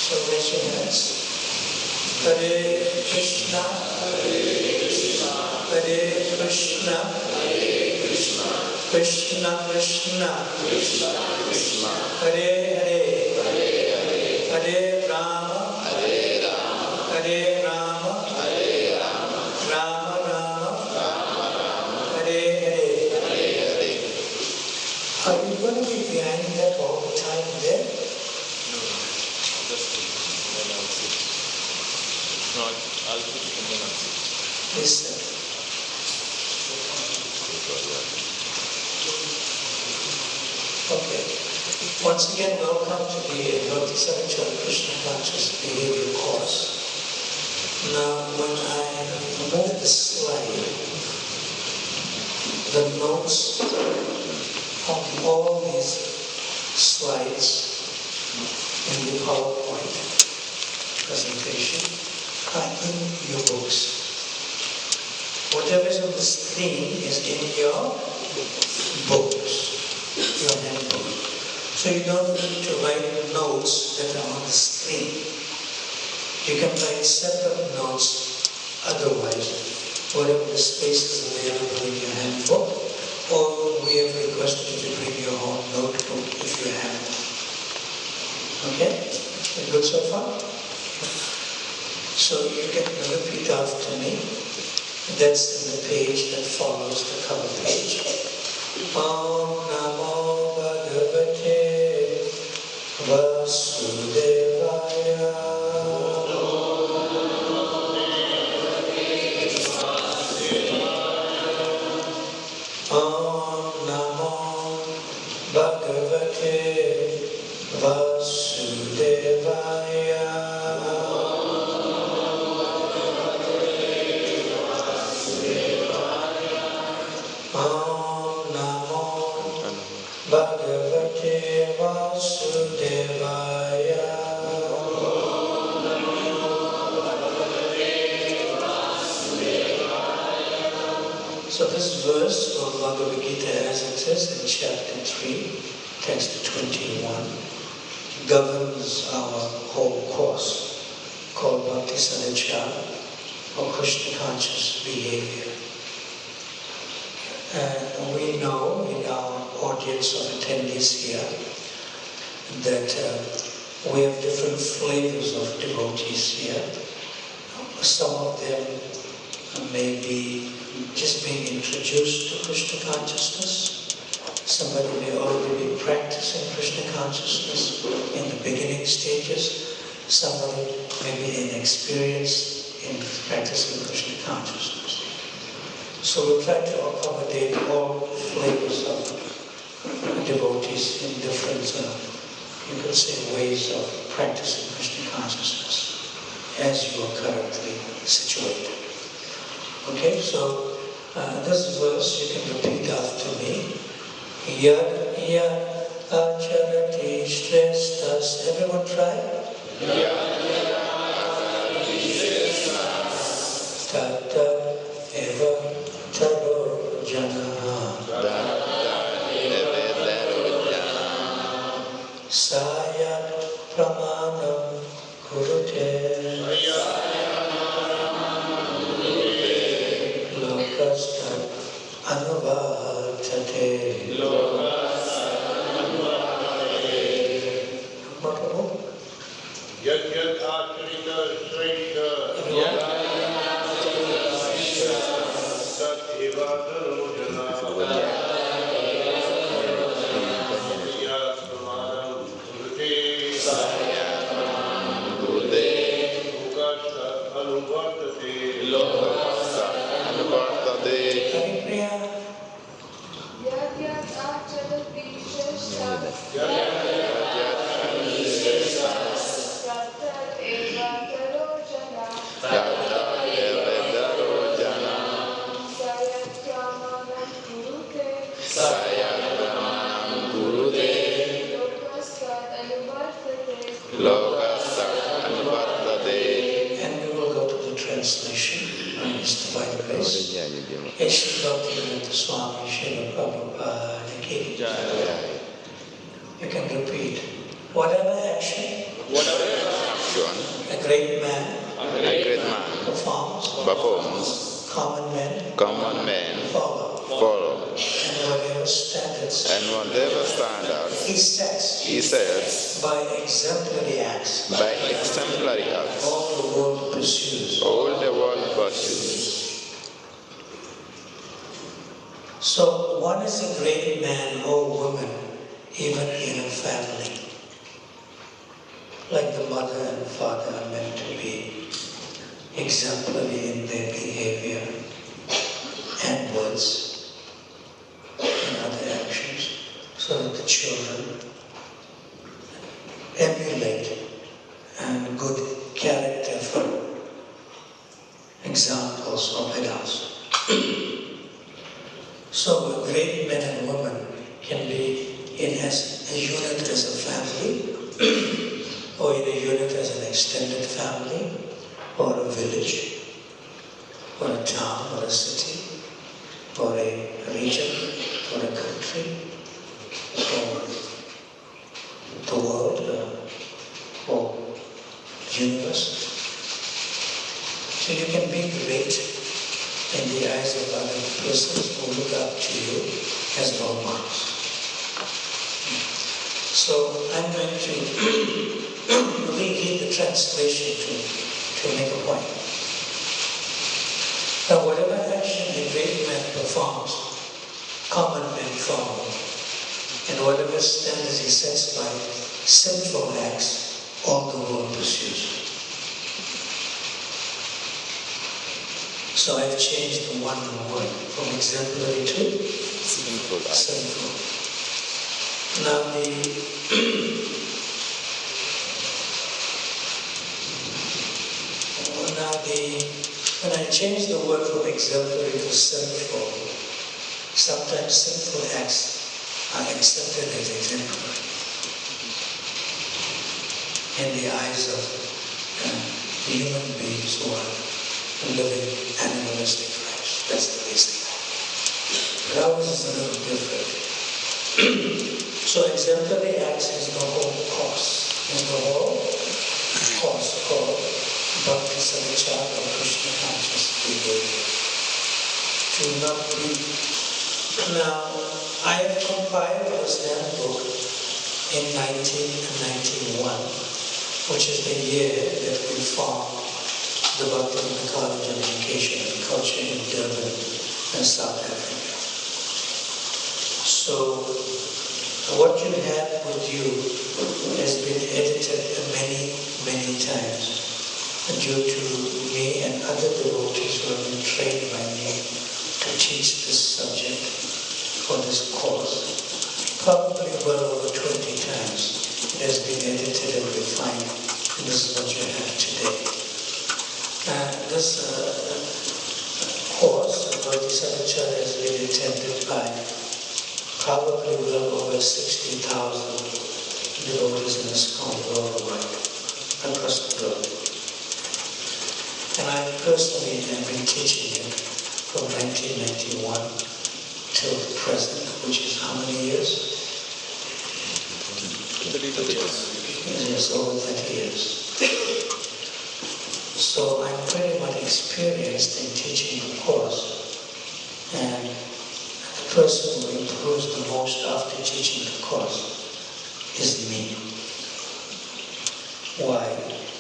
So raise your hands. Hare Krishna, Hare Krishna, Krishna Krishna, Hare Hare, Hare Rama, Hare Rama, Rama Rama, Hare Hare. Are you going to be behind that all the time there? No, just when I'll sit. No, I'll sit and then I'll sit. Listen. Okay. Once again, welcome to the Bhakti Sadacara Krishna Conscious Behavior course. Now, when I move the slide, the notes of all these slides in the PowerPoint presentation are in your books. Whatever is on the screen is in your books, your handbook. So you don't need to write notes that are on the screen. You can write separate notes otherwise, whatever the space is available in your handbook, or we have requested you to bring your own notebook if you have one. Okay? Good so far? So you can repeat after me. That's in the page that follows the cover page. Om Namo Bhagavate Vasudevaya. Om Namo Bhagavate Vasudevaya. Bhagavate Vasudevaya. So this verse of Bhagavad Gita, as it says in chapter 3, text 21, governs our whole course called Bhakti Sadacara, or Krishna conscious behavior. And we know in our audience of attendees here that we have different flavors of devotees here. Some of them may be just being introduced to Krishna consciousness. Somebody may already be practicing Krishna consciousness in the beginning stages. Somebody may be inexperienced in practicing Krishna consciousness. So we try to accommodate all flavors of devotees in different, you could say, ways of practicing Krishna consciousness as you are currently situated. Okay, so this verse you can repeat after me. Yad yad acharati shreshtas. Everyone try? Yad yad acharati shreshtas. Tata eva taro jana. Sayat pramanam kurute. Lokastat anuvartate. Yad yad acharita shreshta. Tat eva taro jana. And we will go to the translation. Mr. By the grace. Bhakti Brhat Swami Maharaj. You can repeat. Whatever action whatever action a great man a great man performs, common men follow, and whatever standards he sets by exemplary acts, all the world pursues. So one is a great man or woman even in a family. Like the mother and father are meant to be exemplary in their behavior and words and other actions, so that the children emulate good character from examples of adults. So a great man and woman can be in as a unit as a family, or in a unit as an extended family, or a village, or a town, or a city, or a region, or a country, or the world, or universe. So you can be great in the eyes of other persons who look up to you as role models. So I'm going to reread the translation to make a point. Now whatever action a great man performs, common men follow, and whatever standards he sets by sinful acts, all the world pursues. So I've changed the one word from exemplary to sinful. Now when I change the word from exemplary to sinful, sometimes sinful acts are accepted as exemplary in the eyes of human beings who are living animalistic lives. That's the basic idea. But ours is a little different. So exemplary acts is the whole course. In the whole course called Bhakti Sadacara or Krishna conscious behavior. To not be. Now, I have compiled this handbook in 1991, which is the year that we formed the Bhakti College of Education and Culture in Durban, South Africa. So, what you have with you has been edited many times due to me and other devotees who have been trained by me to teach this subject for this course. Probably well over 20 times it has been edited and refined, and this is what you have today. This course, Bhakti Sadacara, has been attended by probably well over 60,000 devotees in ISKCON worldwide, across the globe. And I personally have been teaching it from 1991 till the present, which is how many years? 32 years. Yes, over 30 years. So I'm pretty much experienced in teaching the course, and the person who improves the most after teaching the course is me. Why?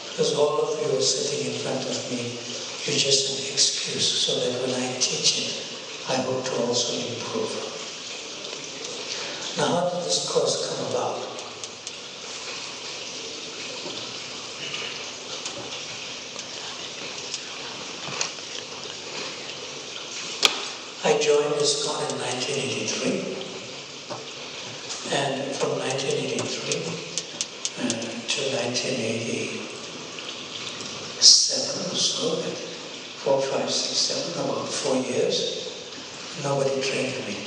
Because all of you are sitting in front of me, you're just an excuse so that when I teach it, I hope to also improve. Now, how did this course come about? I joined ISKCON in 1983, and from 1983 to 1987 or so, 4, 5, 6, 7, about 4 years, nobody trained me.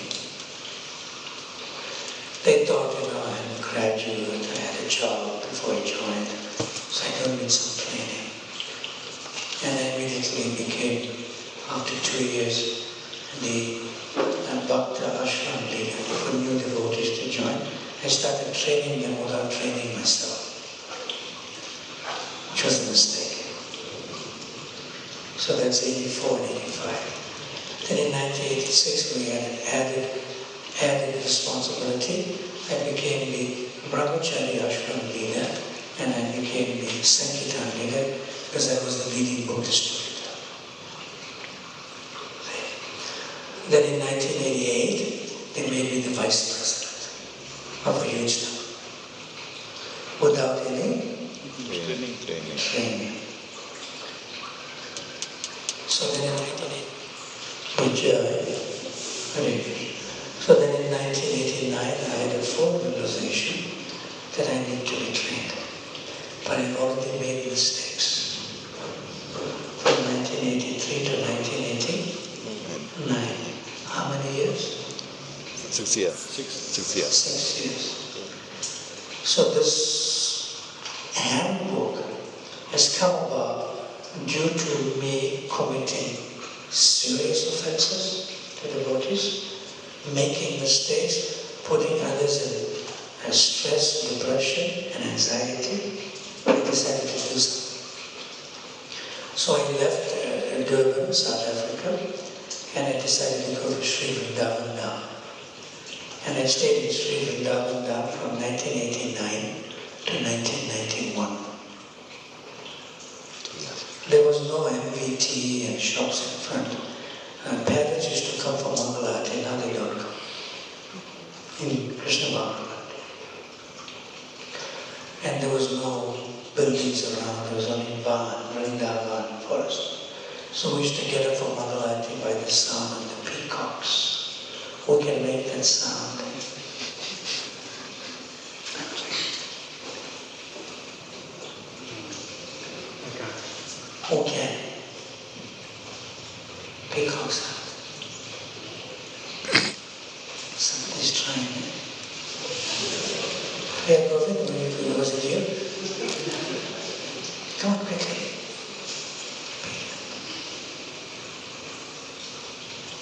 They thought, I'm a graduate, I had a job before I joined, so I don't need some training. And I immediately became, after 2 years, the Bhakti Ashram leader for new devotees to join. I started training them without training myself. mistake. So that's 84 and 85. Then in 1986 we had added responsibility. I became the Brahmachari ashram leader and I became the Sankirtan leader because I was the leading Buddhist student. Then in 1988 they made me the vice president of a huge number without any training. So then in 1989 I had a full realization that I need to be trained. But I already made mistakes. From 1983 to 1989. How many years? 6 years. 6 years. 6 years. So this handbook has come about due to me committing serious offenses to devotees, making mistakes, putting others in stress, depression, and anxiety. I decided to do something. So I left Durban, South Africa, and I decided to go to Sri Vrindavan Dham. And I stayed in Sri Vrindavan Dham from 1989 to 1991. There was no MVT and shops in front. Parents used to come for Mangalati, now they don't come. In Krishna Bhagavan. And there was no buildings around, there was only barn, Vrindavan, forest. So we used to get up for Mangalati by the sound of the peacocks. Who can make that sound? Who can? Peacock sound. Somebody's trying it. Hey, Govind, was it you? Come on quickly.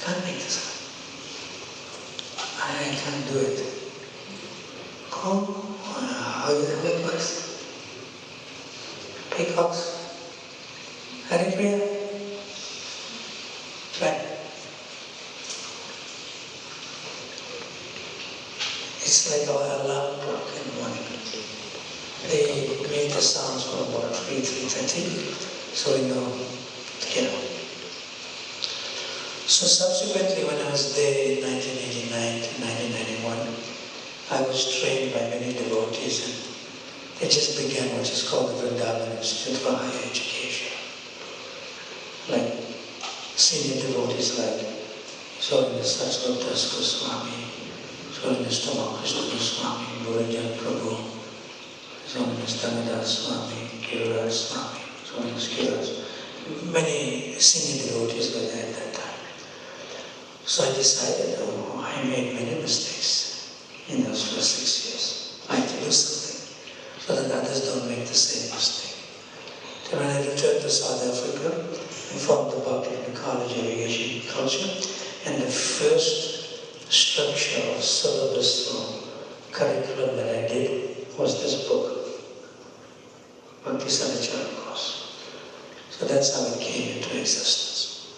Can't make this sound. I can't do it. Come on, how it works? Peacocks. Haripriya? Try. It's like our alarm clock in the morning. They make the sounds from about 3:30, so we know to get up. So subsequently, when I was there in 1989 to 1991, I was trained by many devotees and they just began what is called the Vrindavan Institute for Higher Education. Like senior devotees like His Holiness Satsgoptas Goswami, His Holiness Tamakrishna Goswami, Gurujan Prabhu, His Holiness Danadas Swami, Giriraj Swami, His Holiness Giriraj. Many senior devotees were there at that time. So I decided, I made many mistakes in those first 6 years. I had to do something so that others don't make the same mistake. Then when I returned to South Africa, I formed the Bhakti College of Asian Culture, and the first structure of syllabus or curriculum that I did was this book, Bhakti Sadacara course. So that's how it came into existence.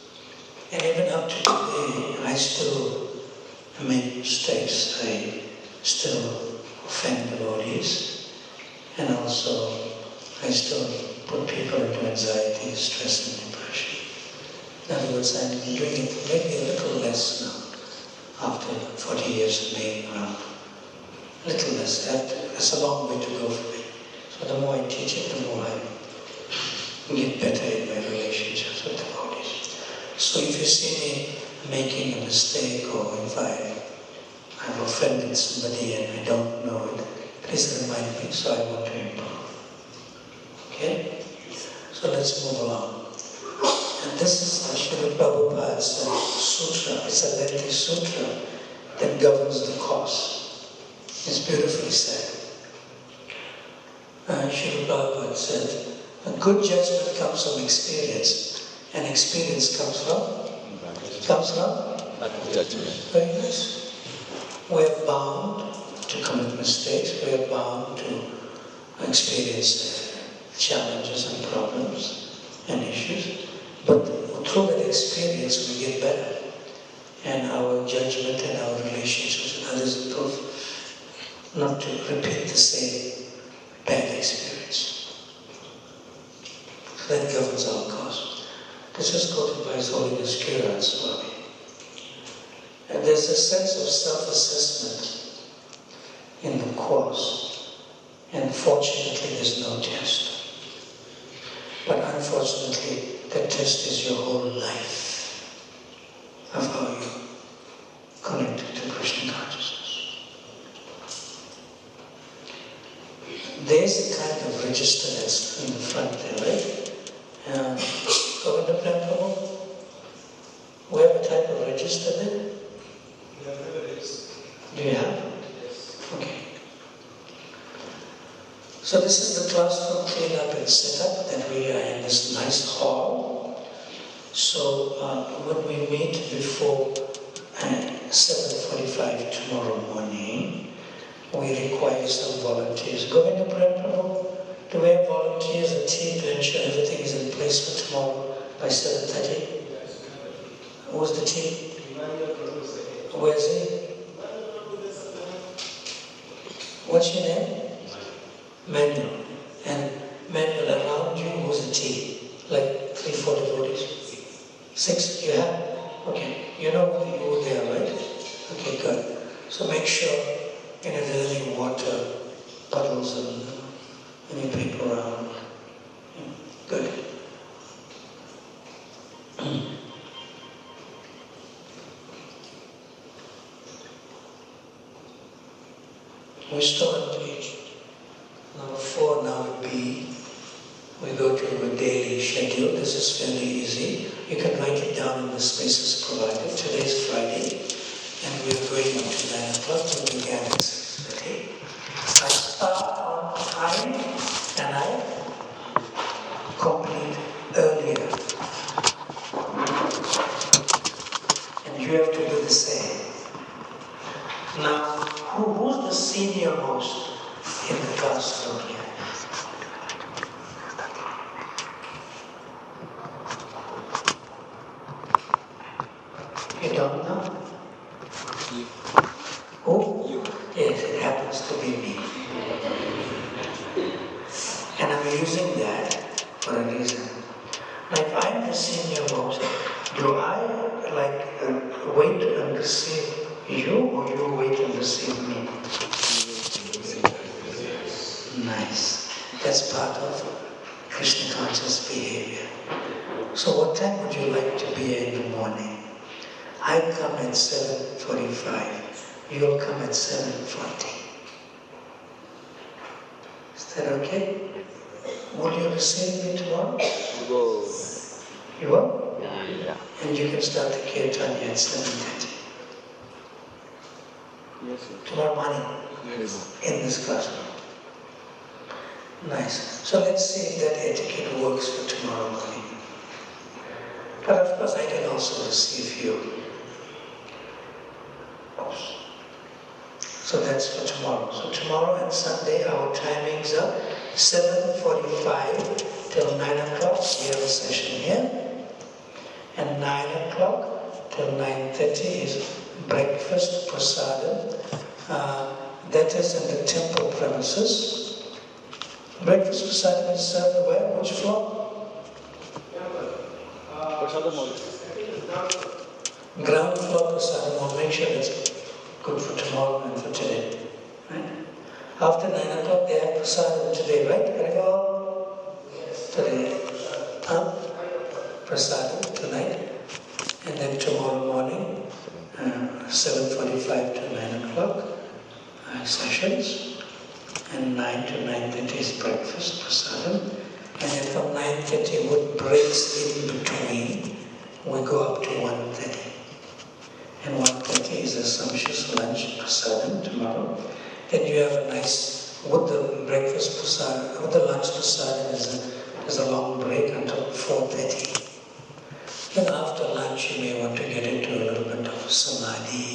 And even up to today, I still make mistakes. I still offend devotees, and also I still put people into anxiety, stress, and depression. In other words, I'm doing it maybe a little less now, after 40 years of being around. A little less. That's a long way to go for me. So the more I teach it, the more I get better in my relationships with devotees. So if you see me making a mistake, or if I've offended somebody and I don't know it, please remind me, so I want to improve. Okay? So let's move along. And this is Srila Prabhupada's sutra. It's a lengthy sutra that governs the course. It's beautifully said. Srila Prabhupada said, a good judgment comes from experience, and experience comes from? Judgment. Very nice. We are bound to commit mistakes. We are bound to experience challenges and problems and issues. But through that experience we get better. And our judgment and our relationships with others improve. Not to repeat the same bad experience. That governs our cause. This is quoted by His Holiness C.C Brhat Swami. And there's a sense of self-assessment in the course. And fortunately there's no test. But unfortunately the test is your whole life of how you connect to Krishna consciousness. There's a kind of register that's in the front there, right? Govinda Prabhu, we have a type of register there? Do you have? Yes. Okay. So this is the classroom clean-up and set-up, that we are in this nice hall. So when we meet before 7:45 tomorrow morning, we require some volunteers. Govinda Prabhu, do we have volunteers, a team to ensure everything is in place for tomorrow by 7:30? Who's the team? Where's he? What's your name? Manuel. And Manuel, around you, who's the team? Like 3-4 devotees? 6? You have? Okay. You know who you there, right? Okay, good. So make sure, there's any water, puddles and any paper around. Good. We start on page number 4, now B. We go to a daily schedule. This is fairly easy. You can write it down in the spaces provided. Today is Friday, and we are going up to 9 o'clock. We began at 6:30. I start on time, and I complete earlier. And you have to do the same. Now, who's the senior most in the classroom here? You don't know? You. Who? You. Yes, it happens to be me. And I'm using that for a reason. Now, if I'm the senior most, do I wait and receive you, or you wait and receive me? Nice. That's part of Krishna conscious behavior. So what time would you like to be here in the morning? I come at 7:45. You'll come at 7:40. Is that okay? Will you receive me tomorrow? Go. You will? Yeah. And you can start the kirtan at 7:30. Yes, sir. Tomorrow morning. Yes. In this classroom. Nice. So let's see if that etiquette works for tomorrow morning. But of course I can also receive you. So that's for tomorrow. So tomorrow and Sunday our timings are 7:45 till 9 o'clock. We have a session here. And 9 o'clock till 9:30 is breakfast, prasadam. That is in the temple premises. Breakfast prasadam is served where? Which floor? Ground floor prasadam. We'll make sure it's good for tomorrow and for today. Right? After 9 o'clock they have prasadam today, right? Today. Prasadam tonight. And then tomorrow morning, 7:45 to 9 o'clock, sessions. And 9 to 9:30 is breakfast, prasadam. And then from 9:30, what breaks in between, we go up to 1:30. And 1:30 is a sumptuous lunch, prasadam, tomorrow. Then you have a nice, with the breakfast prasadam, with the lunch prasadam is a long break until 4:30. Then after lunch you may want to get into a little bit of samadhi.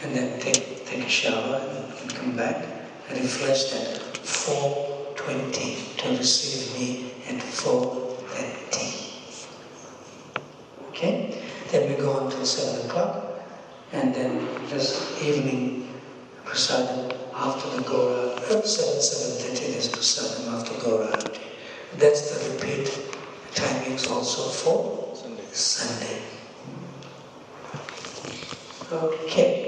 And then take a shower and come back and refresh at 4 4:20 to receive me at 4:30. Okay? Then we go on till 7 o'clock, and then this evening prasadam after the Gora, 7:30 there's prasadam after Gora. That's the repeat timings also for Sunday. Okay.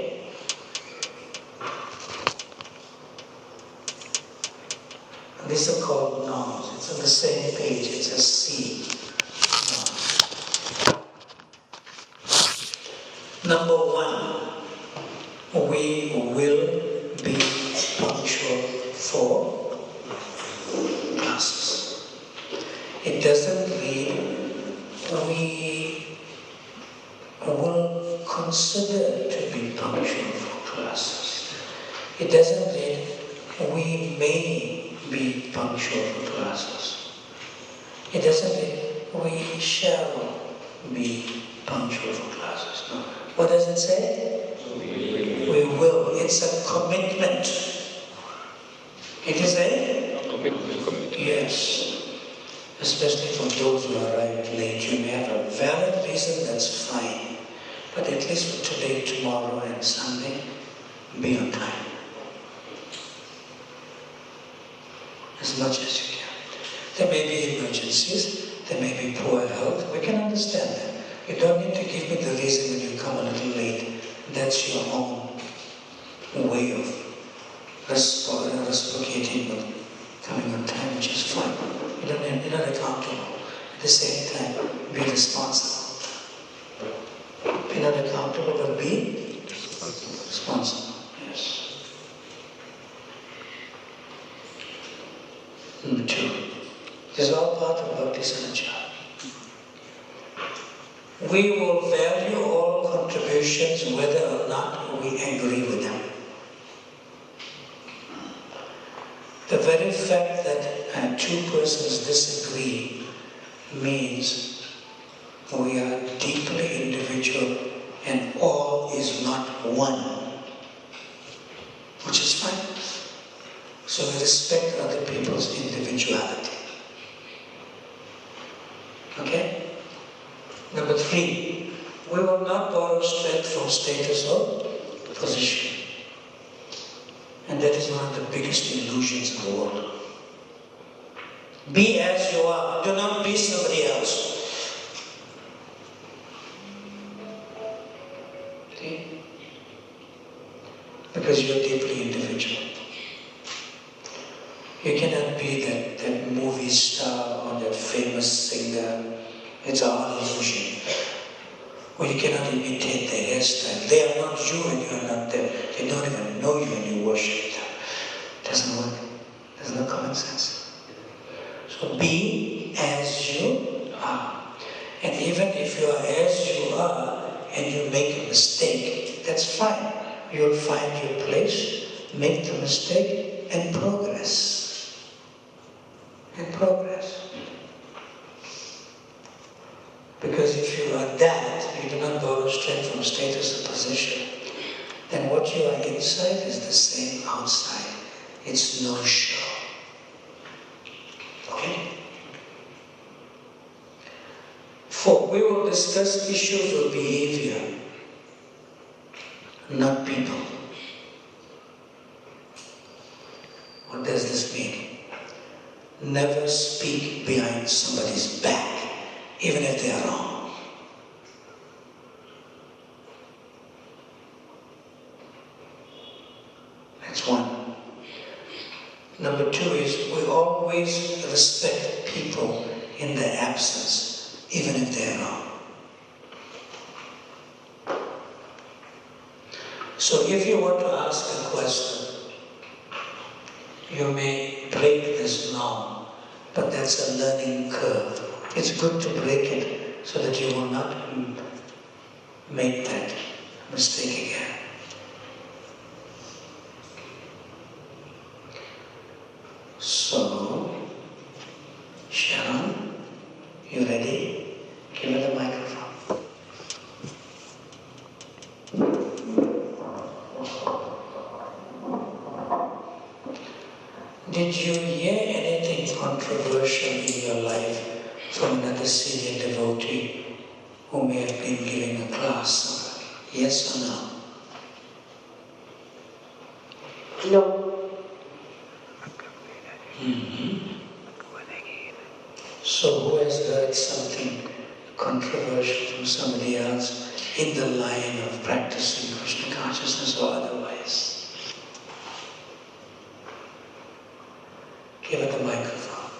These are called norms. It's on the same page. It's a C. Number 1, we will be punctual for classes. It doesn't mean we will consider to be punctual for classes. It doesn't mean we may be punctual for classes. It doesn't mean we shall be punctual for classes. No. What does it say? We will. It's a commitment. It is a Commitment. yes. Especially for those who arrive late. You may have a valid reason, that's fine. But at least for today, tomorrow and Sunday, be on time. As much as you can. There may be emergencies, there may be poor health, we can understand that. You don't need to give me the reason when you come a little late. That's your own way of reciprocating with coming on time, which is fine. You're not accountable. At the same time, be responsible. Be not accountable, but be responsible. Yes. Number 2. This is all part of Bhakti Sadacara. We will value all contributions whether or not we agree with them. The very fact that 2 persons disagree means we are deeply individual and all is not one, which is fine. So we respect other people's individuality. Okay? Number 3, we will not borrow strength from status or position. And that is one of the biggest illusions in the world. Be as you are. Do not be somebody else. See? Because you are deeply individual. You cannot be that movie star or that famous singer. It's all illusion. Or you cannot imitate their hairstyle. They are not you and you are not them. They don't even know you and you worship them. It doesn't work. There's no common sense. So be as you are. And even if you are as you are and you make a mistake, that's fine. You'll find your place, make the mistake, and progress. And progress. Because if you are that, you do not borrow strength from status or position, then what you are inside is the same outside. It's no show. Okay? 4, we will discuss issues of behavior, not people. What does this mean? Never speak behind somebody's back, even if they are wrong. That's 1. Number 2 is we always respect people in their absence, even if they are wrong. So if you want to ask a question, you may break this norm, but that's a learning curve. It's good to break it so that you will not make that mistake again. So, Sharon, you ready? Give her the microphone. Did you hear anything controversial in your life from another senior devotee who may have been giving a class somewhere? Yes or no? No. So who has heard something controversial from somebody else in the line of practicing Krishna consciousness or otherwise? Give her the microphone.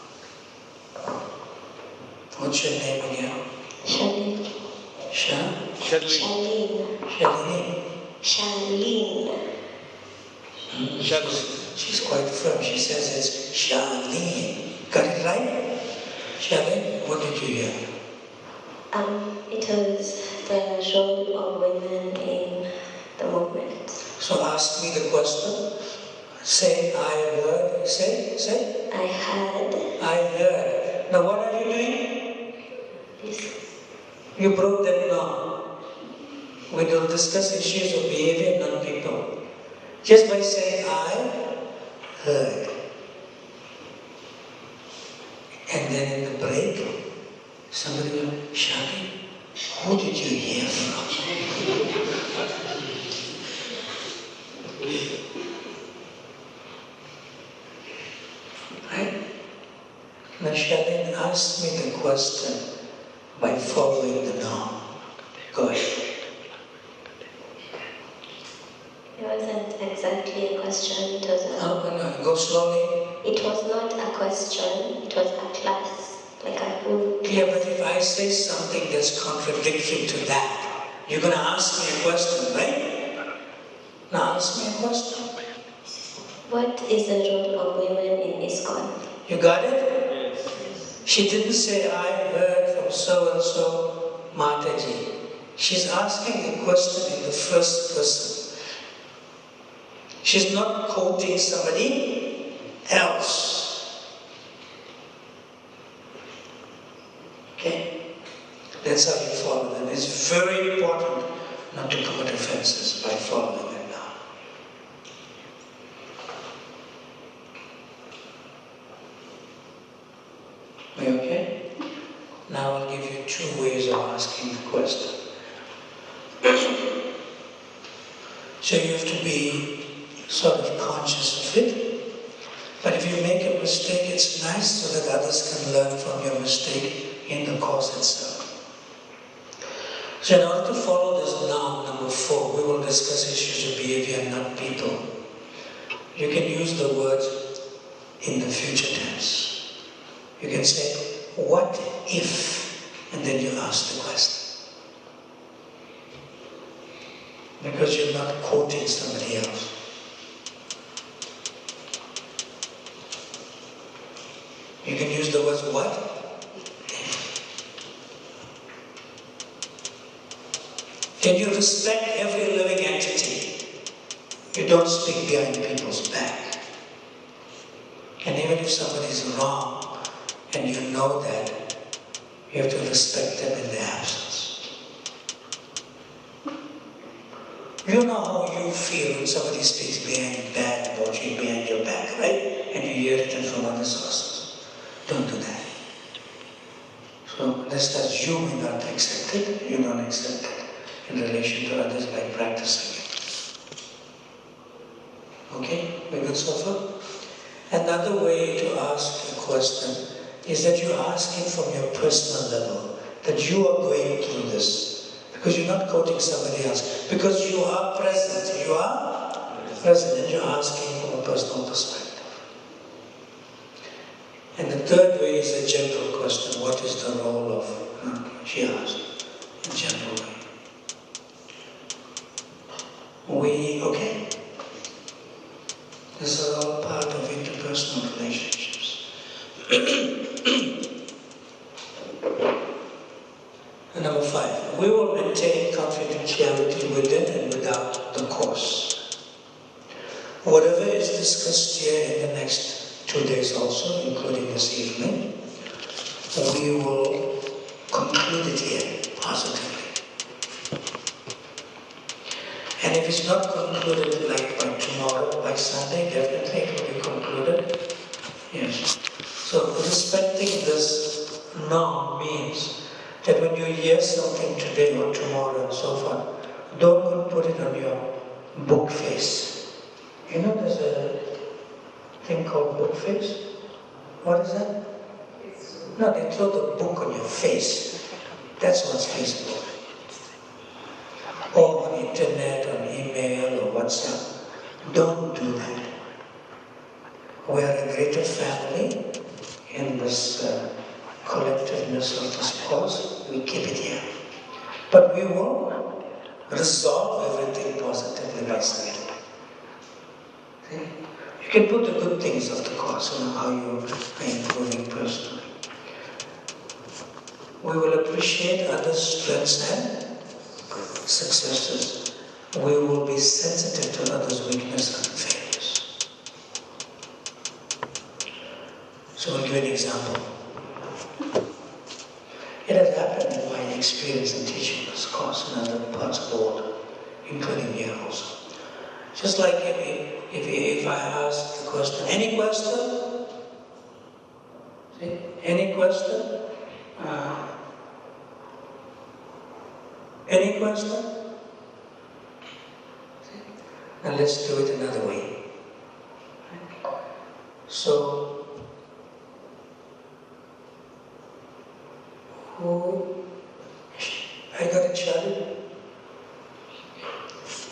What's your name again? Shalini. Shalini. She's quite firm. She says it's Shalini. Got it right? Shalini, what did you hear? It was the role of women in the movement. So ask me the question. Say, I heard. Say. I heard. Now what are you doing? This. You broke that law. We will discuss issues of behavior, not people. Just by saying, I heard. And then in the break, somebody will, Shani, who did you hear from? Right? Now Shani asked me the question by following the norm. Go ahead. It wasn't exactly a question, it was a... No, go slowly. It was not a question, it was a class, like a full... Yeah, but if I say something that's contradictory to that, you're going to ask me a question, right? Now ask me a question. What is the role of women in ISKCON? You got it? Yes. She didn't say, I heard from so-and-so Mataji. She's asking the question in the first person. She's not quoting somebody else. Okay? That's how you follow them. It's very important not to commit offenses by following them now. Are you okay? Now I'll give you 2 ways of asking the question. So you have to be sort of conscious of it. But if you make a mistake, it's nice so that others can learn from your mistake in the course itself. So in order to follow this now, number 4, we will discuss issues of behavior, not people. You can use the words in the future tense. You can say, what if? And then you ask the question. Because you're not quoting somebody else. You can use the words what? Can you respect every living entity? You don't speak behind people's back. And even if somebody is wrong, and you know that, you have to respect them in their absence. You know how you feel when somebody speaks bad about you behind your back, right? And you hear it from other sources. Don't do that. So just as you may not accept it, you don't accept it in relation to others by practicing it. Okay? We good so far? Another way to ask a question is that you ask it from your personal level, that you are going through this. Because you're not quoting somebody else. Because you are present. You are present and you're asking from a personal perspective. And the third way is a general question. What is the role of, she asked, in a general way. Okay? This is all part of interpersonal relationships. And number 5, we will maintain confidentiality within and without the course. Whatever is discussed here in the next 2 days also, including this evening, we will conclude it here positively. And if it's not concluded like by tomorrow, by Sunday, definitely it will be concluded respecting this norm means that when you hear something today or tomorrow and so forth, don't go put it on your book face. You know there's a thing called book face? What is that? No, they throw the book on your face. That's what's Facebook. Or on internet, on email, or WhatsApp. Don't do that. We are a greater family in this collectiveness of this course. We keep it here. But we will resolve everything positively by saying. See? You can put the good things of the course, how you are improving personally. We will appreciate others' strengths and successes. We will be sensitive to others' weaknesses and failures. So I'll give you an example. It has happened in my experience in teaching this course in other parts of the world, including here also. Just like if I ask the question, any question? See? Any question? Any question? See? Now let's do it another way. So, I got a child.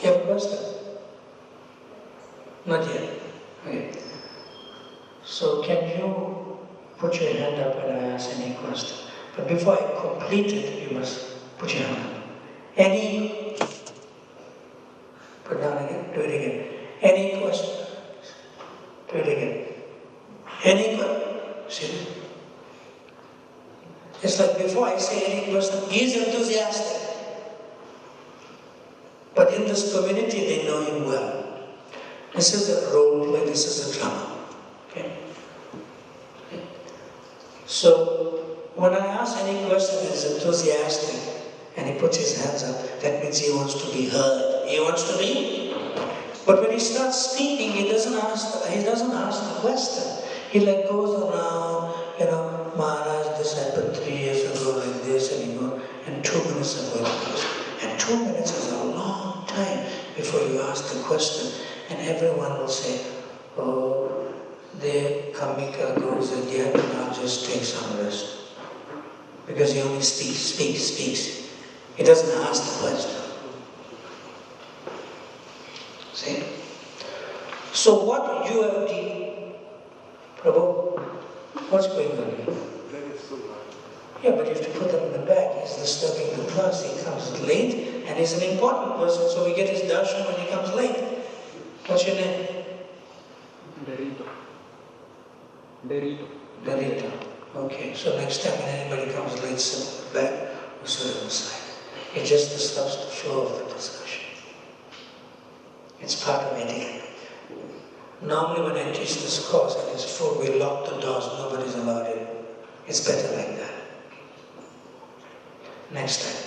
You have a question? Not yet. Okay. So can you put your hand up when I ask any question? But before I complete it, you must put your hand up. Any? Put down again. Do it again. Any question? Do it again. Any question? See? It's like before I say any question, he is enthusiastic. But in this community, they know him well. This is a role play, this is a drama. Okay? So, when I ask any question, he's enthusiastic and he puts his hands up, that means he wants to be heard. He wants to be. But when he starts speaking, he doesn't ask the question. He like goes around, Maharaj, this happened 3 years ago like this, and he goes, and 2 minutes ago like this. And 2 minutes is a long time before you ask the question. And everyone will say, oh, there Kamika goes again, now just take some rest. Because he only speaks. He doesn't ask the question. See? So what you have done, Prabhu, what's going on here? Yeah, but you have to put them in the bag. He's disturbing the class. He comes late, and he's an important person, so we get his darshan when he comes late. What's your name? Derito. Okay, so next time when anybody comes late, sit in the back or sit on the side. It just disrupts the flow of the discussion. It's part of etiquette. Normally when I teach this course and it's full, we lock the doors, nobody's allowed in. It's better like that. Next time,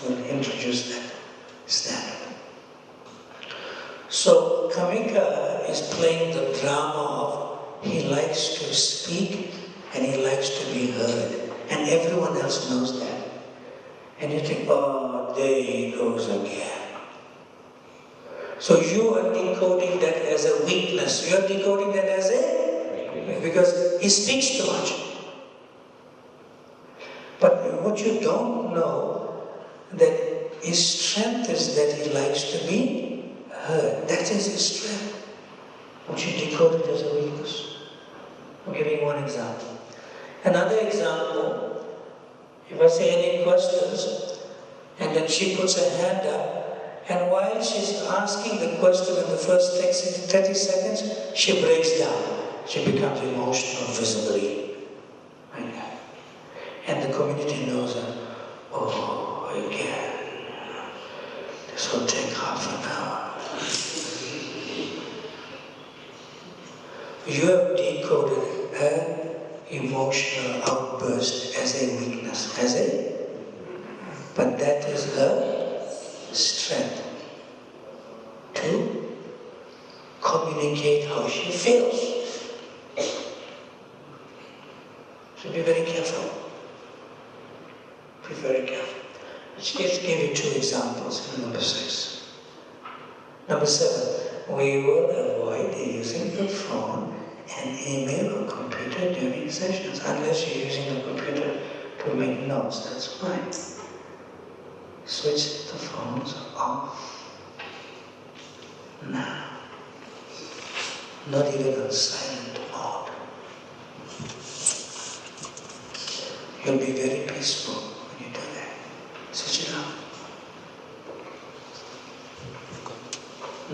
we'll introduce that standard. So, Kamika is playing the drama of he likes to speak and he likes to be heard. And everyone else knows that. And you think, oh, there he goes again. So you are decoding that as a weakness. You are decoding that as a... because he speaks too much. But what you don't know, that his strength is that he likes to be heard. That is his strength. Which you decode it as a weakness. I'm giving one example. Another example, if I say any questions, and then she puts her hand up, and while she's asking the question in the first 30 seconds, she breaks down. She becomes emotional visibly. Like that. And the community knows that, oh, again, this will take half an hour. You have decoded her emotional outburst as a weakness, but that is her strength to communicate how she feels. So be very careful. Be very careful. Let's give you two examples in number 6. Number 7, we will avoid using the phone and email or computer during sessions, unless you're using the computer to make notes, that's fine. Switch the phones off. Now. Not even on silent mode. You'll be very peaceful when you do that. Switch it off.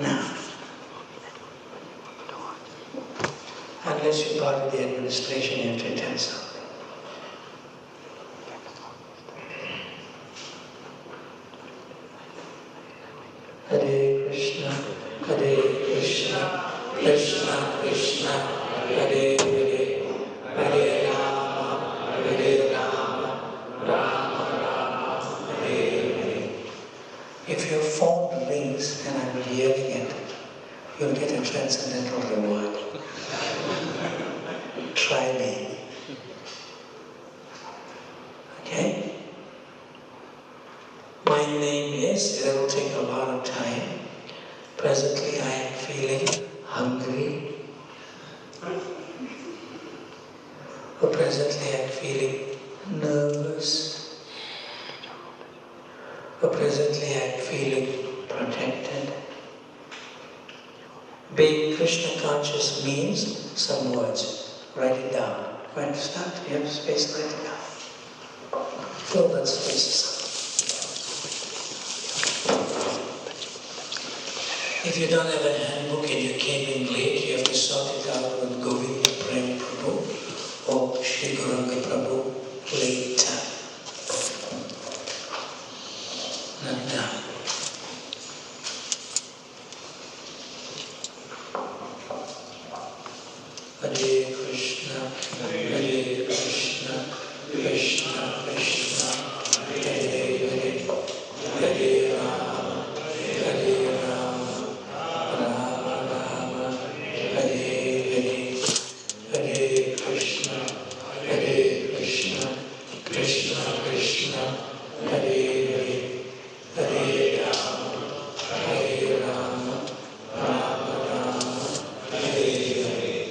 Now, unless you're part of the administration, you have to attend something. Hare Krishna, Hare Krishna, Krishna Krishna, Hare Hare, Hare Rama, Rama, Rama, Hare Hare. If your phone rings and I'm hearing it, you'll get a transcendental reward. Try me. Okay? My name is, it will take a lot of time. Presently I am feeling hungry. Or presently I am feeling nervous. Or presently I am feeling protected. Being Krishna conscious means some words. Write it down. You understand? You have space, write it down. Fill that space. If you don't have a handbook and you came in late, you have to sort it out with Govinda Prem Prabhu or Shri Gauranga Prabhu later. Not now. Hare Krishna, Hare Krishna, Krishna Krishna, Hare Hare, Hare Rama, Hare Rama, Rama Rama, Hare Hare, Hare Krishna, Krishna Krishna, Hare Hare, Hare Rama, Rama Rama, Hare Hare.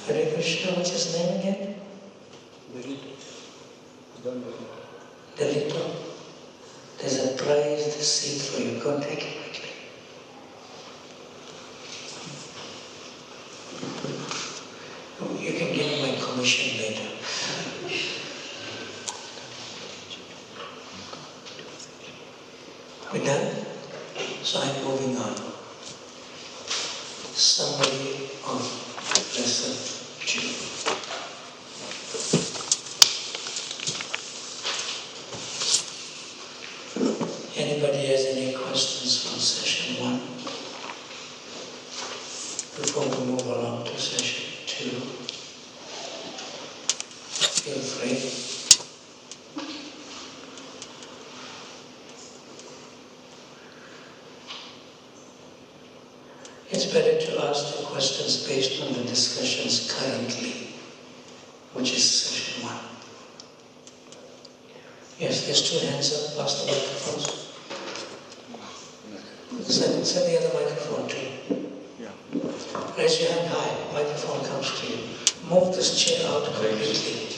Hare Krishna, what's his name again? Delito. There's a prized seat for you. Go and take it quickly. You can give me my commission later. We done? So I'm moving on. Summary of lesson 2. Anybody has any questions on session 1? Before we move along to session 2, feel free. It's better to ask the questions based on the discussions currently, which is session 1. Yes, there's 2 hands up, pass the microphones. Send the other microphone too. Yeah. Raise your hand high, microphone comes to you. Move this chair out completely.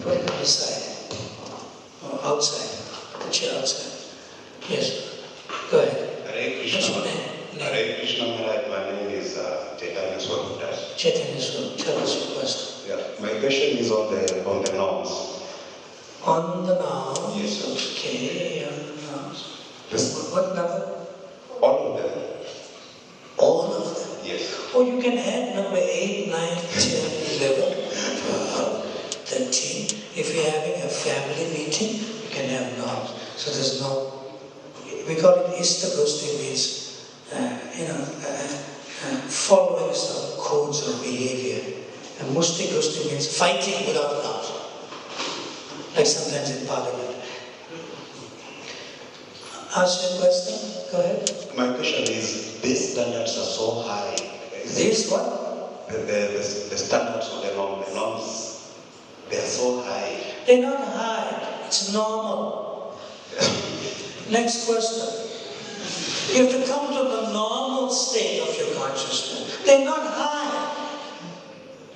Put it on the side. Or outside. Put the chair outside. Yes. Go ahead. Hare Krishna. What's your name? Hare Krishna Maharaj, my name is Chaitanya Swarup. Chaitanya Swarup, tell us your question. Yeah, my question is on the norms. On the nouns? Yes. Okay, on the nouns. Yes. What number? All of them. All of them? Yes. Or you can add number 8, 9, 10, 11, 12, 13. If you're having a family meeting, you can have nouns. So there's no, we call it ISKCON, means following some codes of behavior. And Musti Gusti means fighting without nouns. Like sometimes in Parliament. Ask your question, go ahead. My question is, these standards are so high. These what? The standards of the norms. They are so high. They're not high, it's normal. Next question. You have to come to the normal state of your consciousness. They're not high.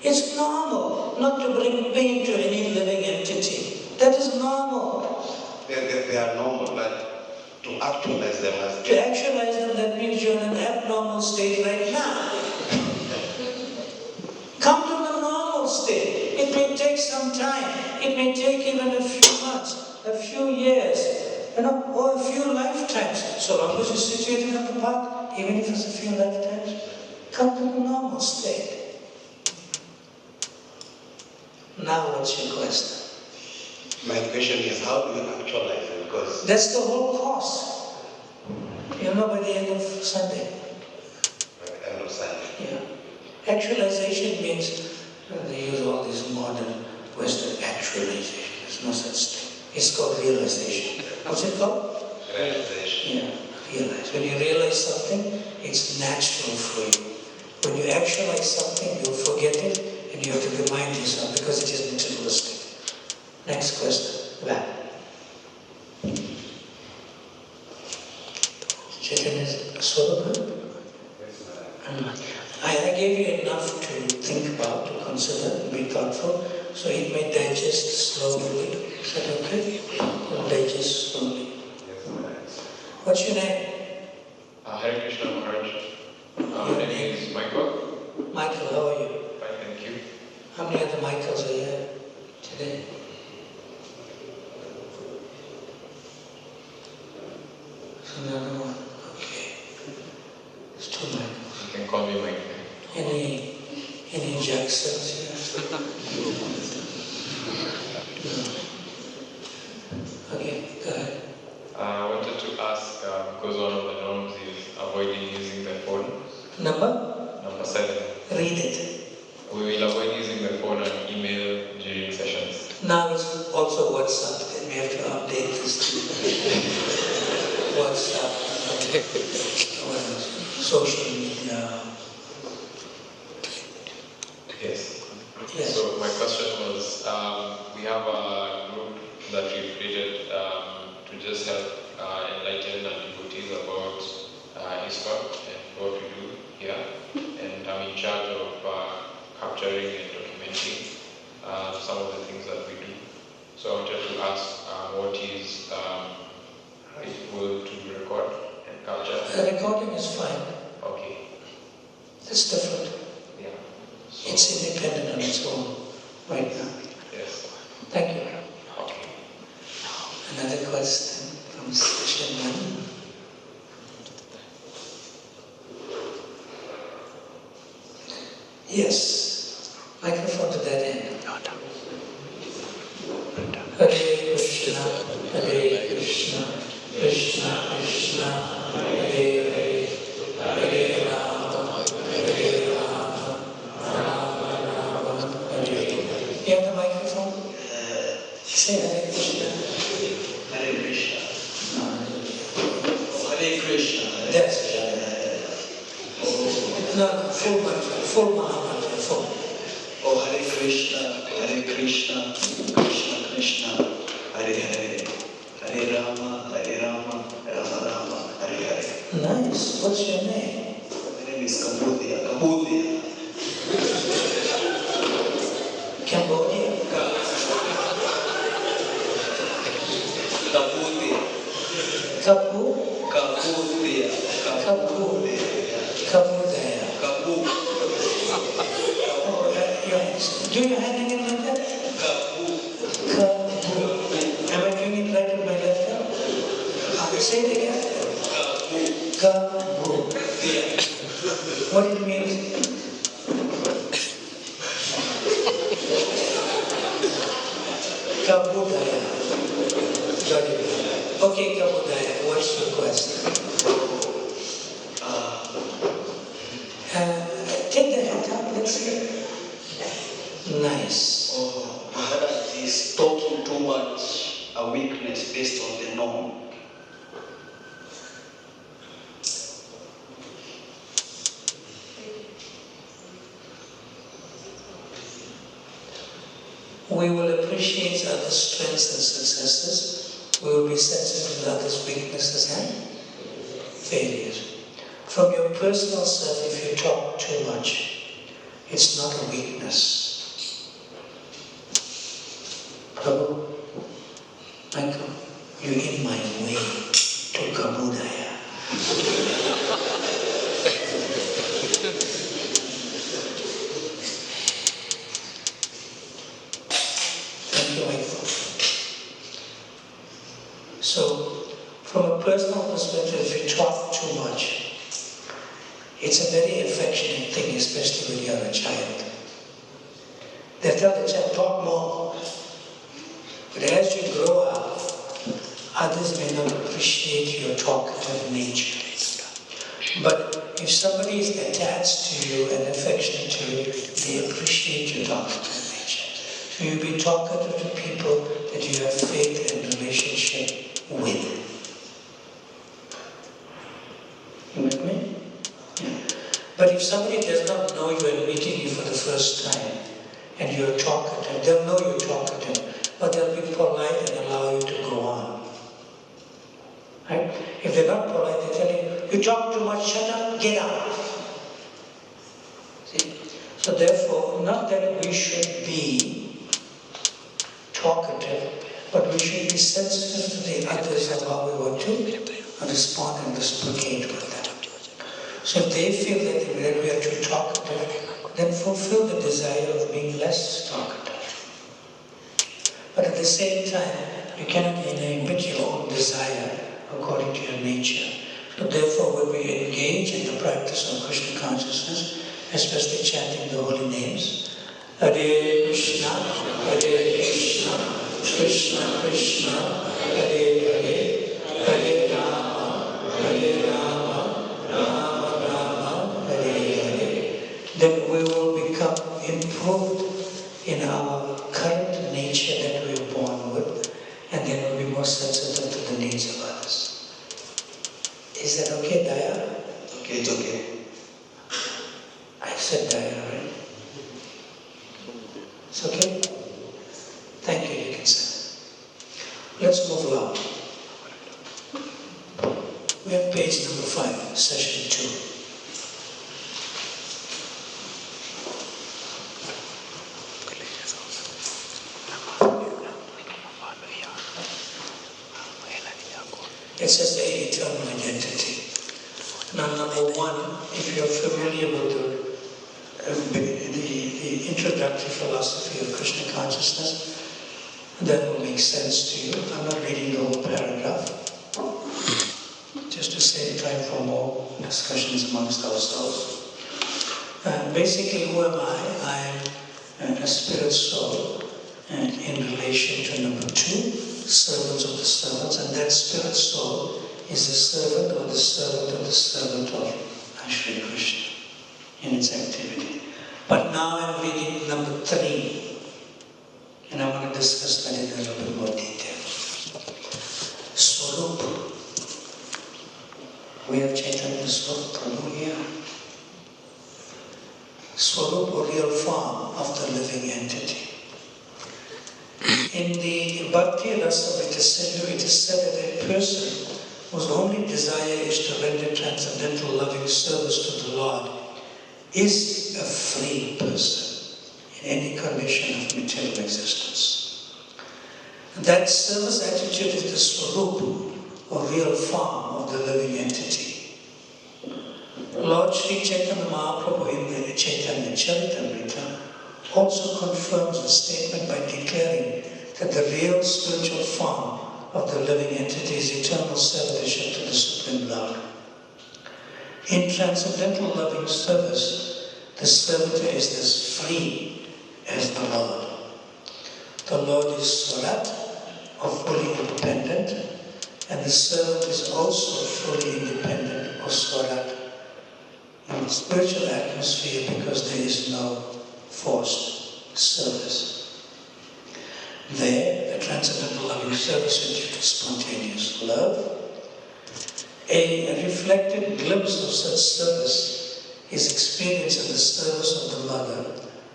It's normal not to bring pain to any living entity. That is normal. They are normal, but to actualize them as To actualize them, that means you're in an abnormal state right now. Come to the normal state. It may take some time. It may take even a few months, a few years, or a few lifetimes. So long as you're situated on the path, even if it's a few lifetimes, come to the normal state. Now what's your question? My question is, how do you actualize it? Because That's the whole course. You'll know by the end of Sunday. I understand. Yeah. Actualization means, they use all these modern Western actualization. There's no such thing. It's called realization. What's it called? Realization. Yeah, realize. When you realize something, it's natural for you. When you actualize something, you'll forget it and you have to remind yourself because it is materialistic. Next question. Back. Chaitanya Swarupa? I gave you enough to think about, to consider, be thoughtful, so it may digest slowly. Is that okay? It will digest slowly. What's your name? Hare Krishna Maharaj. My name is Michael. Michael, how are you? Fine, thank you. How many other Michaels are here today? Another one. Okay. It's two Michaels. You can call me Mike. Any Jacksons here? No. Okay, go ahead. I wanted to ask, because one of the norms is avoiding using the phone. Number 7. Read it. We will avoid using the phone and email during sessions. Now it's also WhatsApp, then we have to update this. WhatsApp, social media. Yes. Yes. So my question was, we have a group that we've created to just help enlighten our devotees about ISKCON and what we do here. And I'm in charge of capturing and documenting some of the things that we do. So I wanted to ask what is equal to record and capture? The recording is fine. Okay. It's different. Yeah. So, It's independent on its own right now. yes. Thank you. Okay. Another question from session 1. Yes. Microphone to that end. Hare Krishna, Hare Krishna, Krishna Krishna, Hare Hare, Hare Rama, Hare Rama, Rama Rama, Hare Hare. You have the microphone? Say Hare Krishna. Hare Krishna. Hare Krishna. That's it. No, full mantra, full Mahamantra, full. Oh, Hare Krishna, Krishna Krishna, Hare Hare, Hare Rama, Rama Rama, Hare Hare. Nice. What's your name? My name is Cambodia. Cambodia. Cambodia. Kapu? Cambodia. Kapu. Kabudaya. Kabu. Oh, do your hand in like that? Kabu. Kapu. Am I doing it right with my left hand? Say it again. Kapu. What it means? Kabudaya. Got it. Okay, Kabudaya, what's your question? Take the hand up, let's see. Nice. Oh, Maharaj is talking too much, a weakness based on the norm. We will appreciate others' strengths and successes. We will be sensitive to others' weaknesses and failures. From your personal self, if you talk too much, it's not a weakness. Prabhu, Michael, you're in my way to Gabudaya. Thank you, Michael. So, from a personal perspective, if you talk too much, it's a very affectionate thing, especially when you're a child. They tell the child, talk more. But as you grow up, others may not appreciate your talkative nature. But if somebody is attached to you and affectionate to you, they appreciate your talkative nature. So you'll be talkative to people that you have faith and relationship with. You with me? Yeah. But if somebody does not know you and meeting you for the first time, and you're talkative, they'll know you're talkative, but they'll be polite and allow you to go on. Right? If they're not polite, they tell you, you talk too much, shut up, get out. See? So therefore, not that we should be talkative, but we should be sensitive to the others and how we want to respond and reciprocate with them. So if they feel that we are too talkative, then fulfill the desire of being less talkative. But at the same time, you cannot inhibit your own desire according to your nature. So therefore, when we engage in the practice of Krishna consciousness, especially chanting the holy names, Hare Krishna, Krishna Krishna, Hare Hare, Hare Rama, Rama Rama, Hare Hare. Then we will become improved in our current nature that we are born with, and then we'll be more sensitive to the needs of others. Is that okay, Daya? Okay, it's okay. I said Daya, right? It's okay? Thank you, you can say. Let's move along. We have page number 5, session 2. It says the eternal identity. Now, number 1, if you're familiar with the introductory philosophy of Krishna consciousness, that will make sense to you. I'm not reading the whole paragraph, just to save time for more discussions amongst ourselves. Basically, who am I? I am a spirit soul, and in relation to number 2, servants of the servants, and that spirit soul is the servant of the servant of the servant of Shri Krishna in its activity. But now I'm reading number 3, and I want to discuss that in a little bit more detail. Swarup. We have Chaitanya Swarup Prabhu here. Swarup, or real form of the living entity. In the Bhakti Rasa, it is said that a person whose only desire is to render transcendental loving service to the Lord is a free person in any condition of material existence. That service attitude is the Swarup, or real form of the living entity. Lord Sri Chaitanya Mahaprabhu in the Chaitanya Charitamrita also confirms the statement by declaring that the real spiritual form of the living entity is eternal servitorship to the Supreme Lord. In transcendental loving service, the servitor is as free as the Lord. The Lord is Swarat, or fully independent, and the servant is also fully independent, or Swarat, in the spiritual atmosphere, because there is no forced service. There, the transcendental loving service is due to spontaneous love. A reflected glimpse of such service is experienced in the service of the mother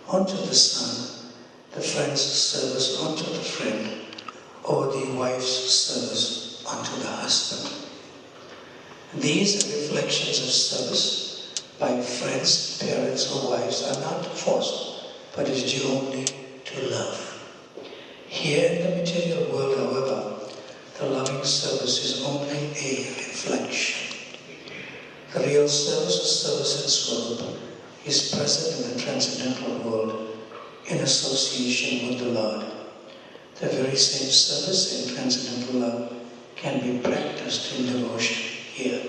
onto the son, the friend's service onto the friend, or the wife's service onto the husband. These reflections of service by friends, parents, or wives are not forced, but is due only to love. Here in the material world, however, the loving service is only a reflection. The real service or service in Swarup is present in the transcendental world in association with the Lord. The very same service in transcendental love can be practiced in devotion here.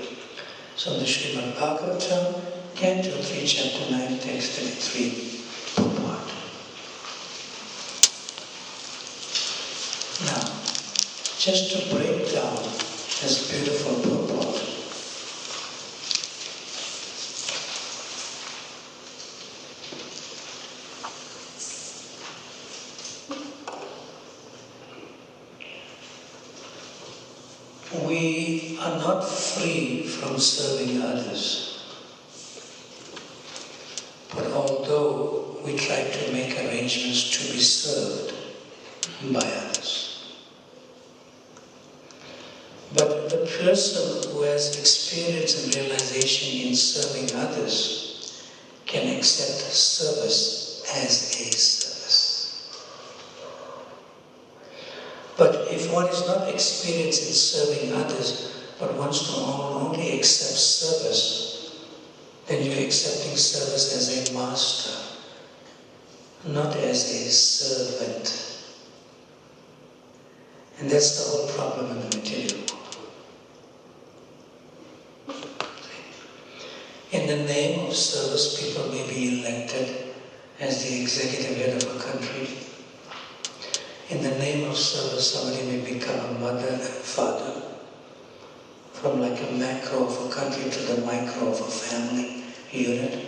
So in the Srimad Bhagavata, Canto 3, Chapter 9, Text 33, purport. Now, just to break down this beautiful purport, we are not free from serving others. But although we try to make arrangements to be served by others, but the person who has experience and realization in serving others can accept service as a service. But if one is not experienced in serving others, but wants to only accept service, then you're accepting service as a master, not as a servant. And that's the whole problem in the material world. In the name of service, people may be elected as the executive head of a country. In the name of service, somebody may become a mother and father, from like a macro of a country to the micro of a family unit.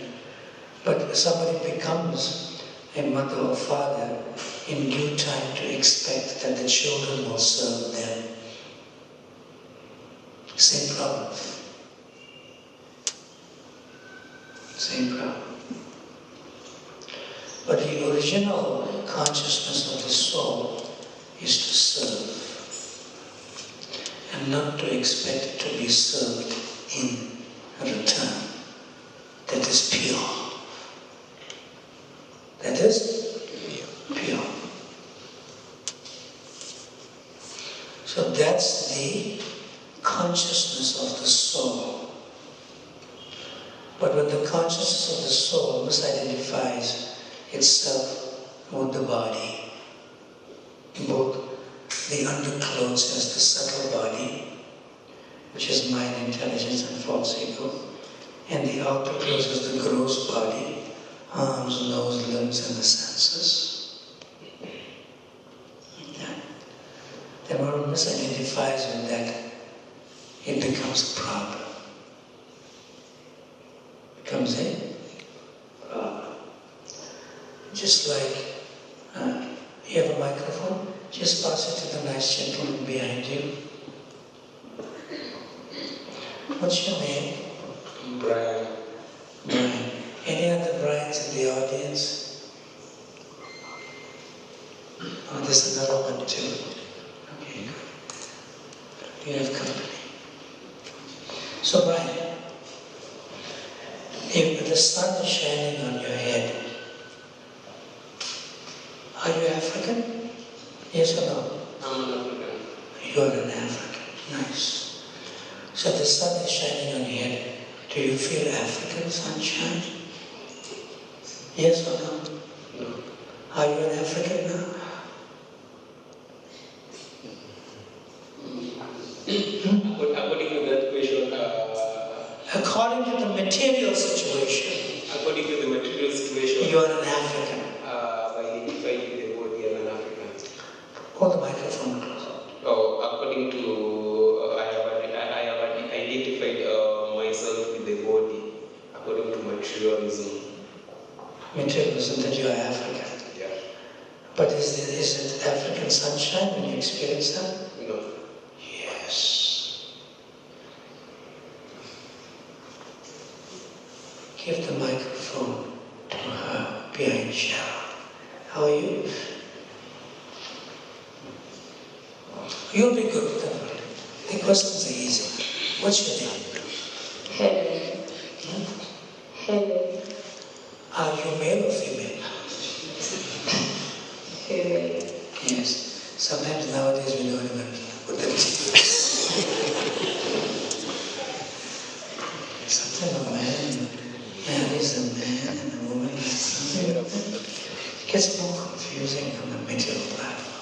But somebody becomes a mother or father in due time to expect that the children will serve them. Same problem. Same problem. But the original consciousness of the soul is to serve, and not to expect to be served in return. That is pure. That is pure. So that's the consciousness of the soul. But when the consciousness of the soul misidentifies itself with the body, both the underclothes as the subtle body, which is mind, intelligence, and false ego, and the outer clothes as the gross body, arms, nose, limbs, and the senses. Okay. Then when one misidentifies with that, it becomes a problem. Becomes a problem. Just like you have a microphone, just pass it to the nice gentleman behind you. What's your name? Brian. Brian. Any other Brians in the audience? Oh, there's another one too. Okay, good. You have company. So Brian, if the sun is shining on your head, are you African? Yes or no? I'm an African. You are an African. Nice. So the sun is shining on your head. Do you feel African sunshine? Yes or no? No. Are you an African now? According to that question, According to the material situation, according to the material situation, you are an African. by identifying with the body, I'm an African. Hold the microphone close. Oh, according to I have identified myself with the body according to materialism. Materialism, that you are African. Yeah. But is it African sunshine when you experience that? No. Yes. Give the microphone to her behind Cheryl. How are you? You'll be good, don't worry. The questions are easy. What's your name? Helen. Helen. Are you male or female? Female. Yes. Sometimes nowadays we don't even put that. Sometimes a man marries a man and a woman is something. It gets more confusing on the material platform.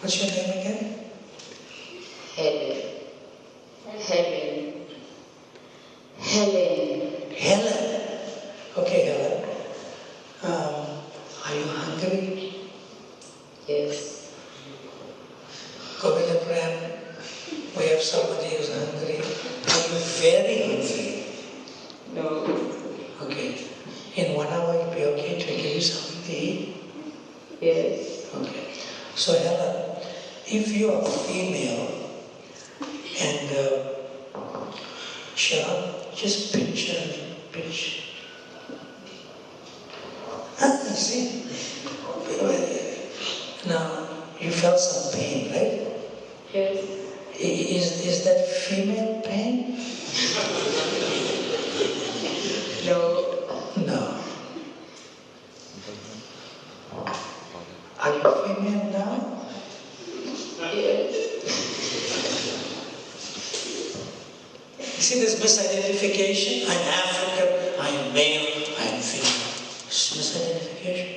What's your name again? Helen. Helen. Helen. Helen. Okay, Helen. Are you hungry? Yes. Govinda Prem, we have somebody who's hungry. Are you very hungry? No. Okay. In 1 hour it'll be okay to give you something to eat? Yes. Okay. So Helen, if you are female and Sharon, just pinch her, pinch. See? Now, you felt some pain, right? Yes. Is that female pain? No. No. Are you female now? Yes. You see this misidentification? I'm African, I'm male, I'm female. It's misidentification.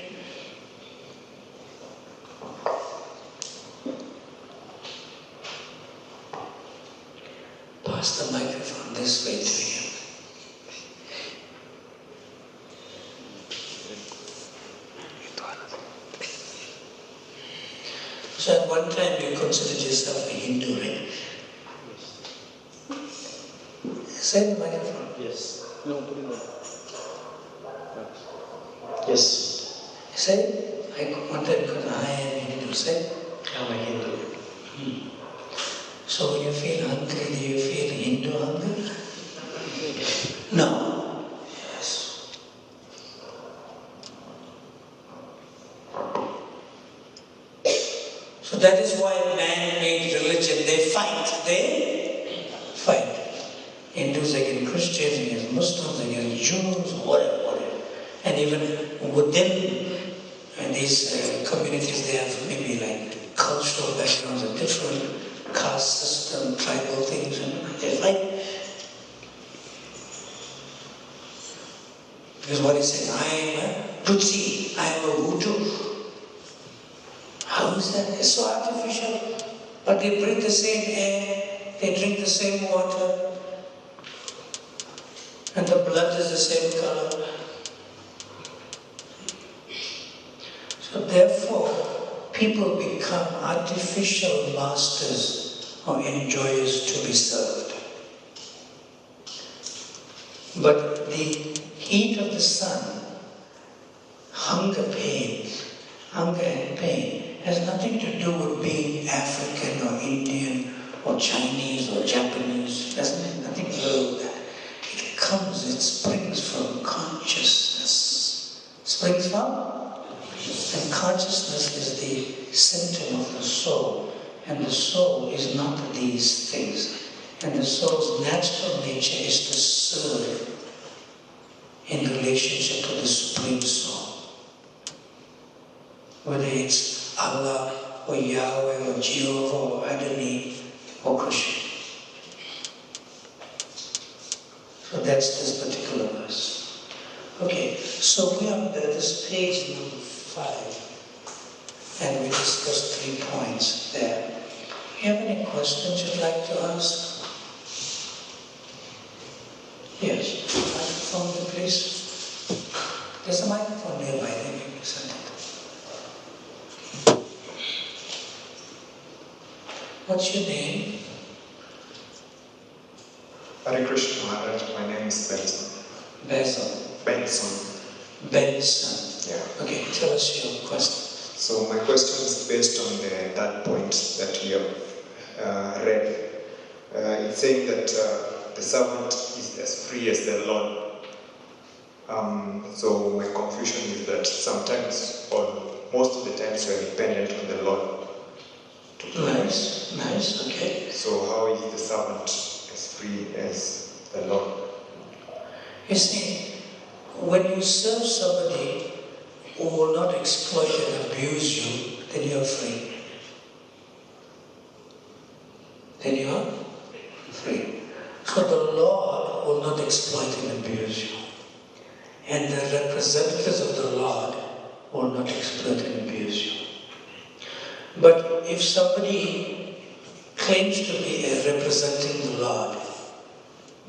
Pass the microphone this way to him. So at one time you considered yourself a Hindu, right? Say the microphone. Yes. No, put it on. Yes. Say, I wanted because I am Hindu. Say, I'm a Hindu. So when you feel hungry, do you feel Hindu hunger? No. Yes. So that is why man-made religion, they fight. Hindus against Christians, against Muslims, against Jews, whatever. And even within these communities, they have maybe like cultural backgrounds and different caste system, tribal things, and they fight. Because what he's saying, I am a Tutsi, I am a Hutu. How is that? It's so artificial. But they breathe the same air, they drink the same water, and the blood is the same color. So therefore, people become artificial masters or enjoyers to be served. But the heat of the sun, hunger and pain, has nothing to do with being African or Indian or Chinese or Japanese. It has nothing to do with that. It springs from consciousness. Springs from? And consciousness is the symptom of the soul. And the soul is not these things. And the soul's natural nature is to serve in relationship to the Supreme Soul. Whether it's Allah or Yahweh or Jehovah or Adonai or Krishna. So that's this particular verse. Okay, so we are on this page number 5, and we discussed 3 points there. Do you have any questions you'd like to ask? Yes, microphone please. There's a microphone nearby, maybe you can send it. What's your name? Hare Krishna Maharaj, my name is Benson. Benson. Yeah. Okay, tell us your question. So my question is based on that point that you have read. It's saying that the servant is as free as the Lord. So my confusion is that sometimes, or most of the times we are dependent on the Lord. Nice, nice, okay. So how is the servant as free as the Lord? You see, when you serve somebody who will not exploit and abuse you, then you are free. Then you are free. So the Lord will not exploit and abuse you. And the representatives of the Lord will not exploit and abuse you. But if somebody claims to be representing the Lord,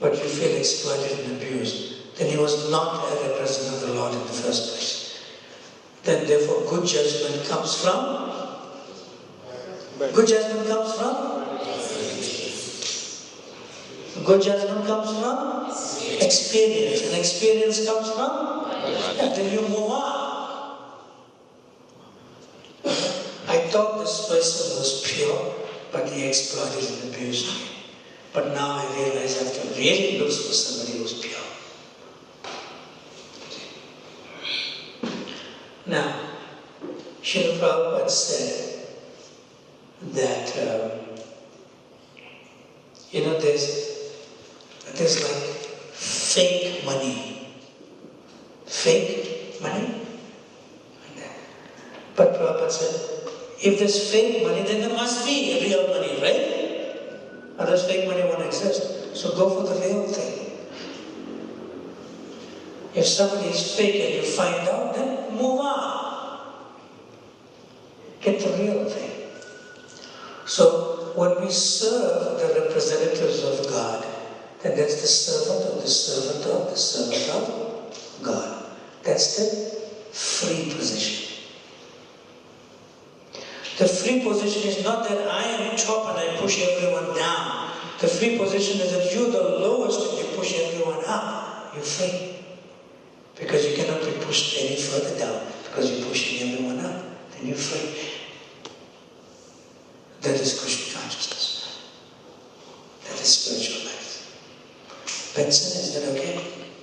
but you feel exploited and abused, then he was not a representative of the Lord in the first place. Then therefore good judgment comes from? Good judgment comes from? Good judgment comes from? Experience. And experience comes from? And then you move on. I thought this person was pure, but he exploited and abused me. But now I realize I have to really look for somebody who's pure. Now, Srila Prabhupada said that, there's like fake money. Fake money? Like that. But Prabhupada said, if there's fake money, then there must be real money, right? Otherwise fake money won't exist. So go for the real thing. If somebody is fake and you find out, then move on. Get the real thing. So when we serve the representatives of God, then that's the servant of the servant of the servant of God. That's the free position. The free position is not that I am top and I push everyone down. The free position is that you're the lowest and you push everyone up. You're free. Because you cannot be pushed any further down because you're pushing everyone up. Then you're free. That is Krishna consciousness. That is spiritual life. Benson, is that okay?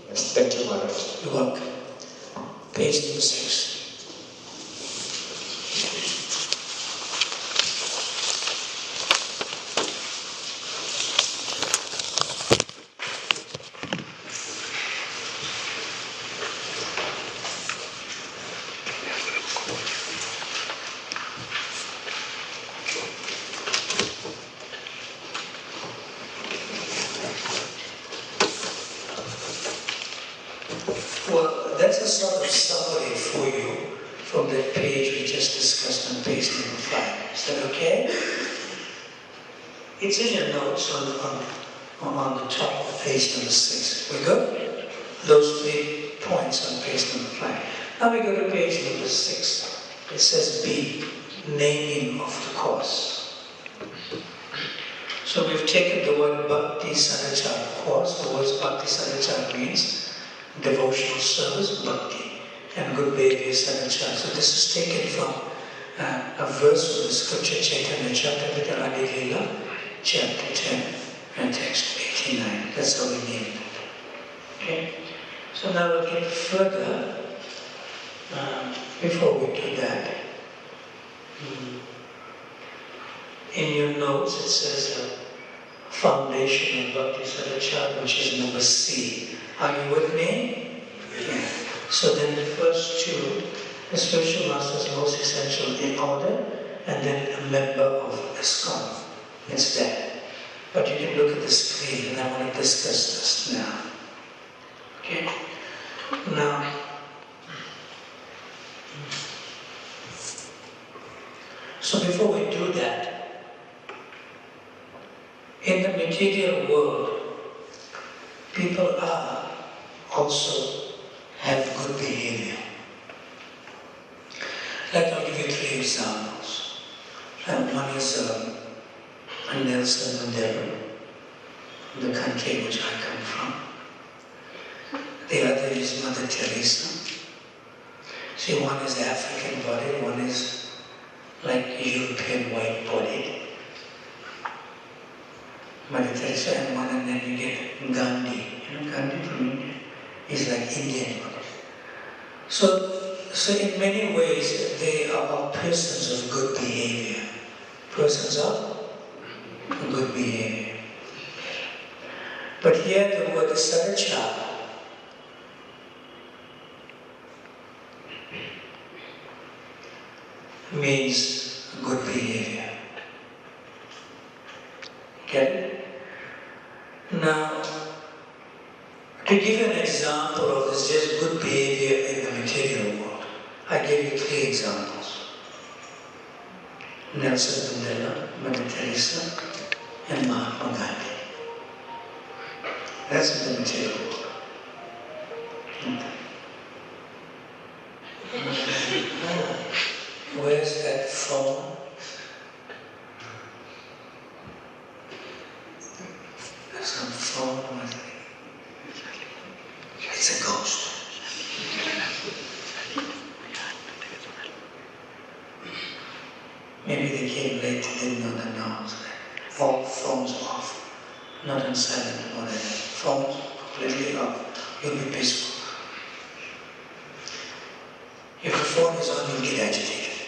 Yes, thank you, Maharaj. You're welcome. Page number 6. Well, that's a sort of summary for you from that page we just discussed on page number 5. Is that okay? It's in your notes on the top of page number 6. We good? Those 3 points on page number 5. Now we go to page number 6. It says B, naming of the course. So we've taken the word Bhakti Sadacara course. The word Bhakti Sadacara means devotional service, bhakti, and good behaviour, Sadacara. So this is taken from a verse from the scripture, Chaitanya C.C Adi-lila, chapter 10, and text 89. That's how we name it. Okay? So now we'll get further. Before we do that, in your notes it says foundation of Bhakti Sadacara, which is number C. Are you with me? Yeah. So then the first 2, the spiritual master is most essential in order, and then a member of ISKCON. It's that. But you can look at the screen, and I want to discuss this now. Okay? Now, so before we do that, in the material world, people also have good behavior. Like I'll give you 3 examples. One is Nelson Mandela, the country in which I come from. The other is Mother Teresa. See, one is African bodied, one is like European white bodied. Mother Teresa and one, and then you get Gandhi. You know Gandhi from India? He's like Indian. So so in many ways, they are persons of good behavior. Persons of good behavior. But here the word Sadacara means good behavior. Get it? Now, to give you an example of this, just good behavior in the material world, I gave you 3 examples. Nelson Mandela, Mother Teresa, and Mahatma Gandhi. That's in the material world. Where's that phone? There's some phone with it. It's a ghost. Maybe they came late, they didn't know the norms. All phones off, not on silent or whatever. Phones completely off, you'll be peaceful. If the phone is on, you'll get agitated.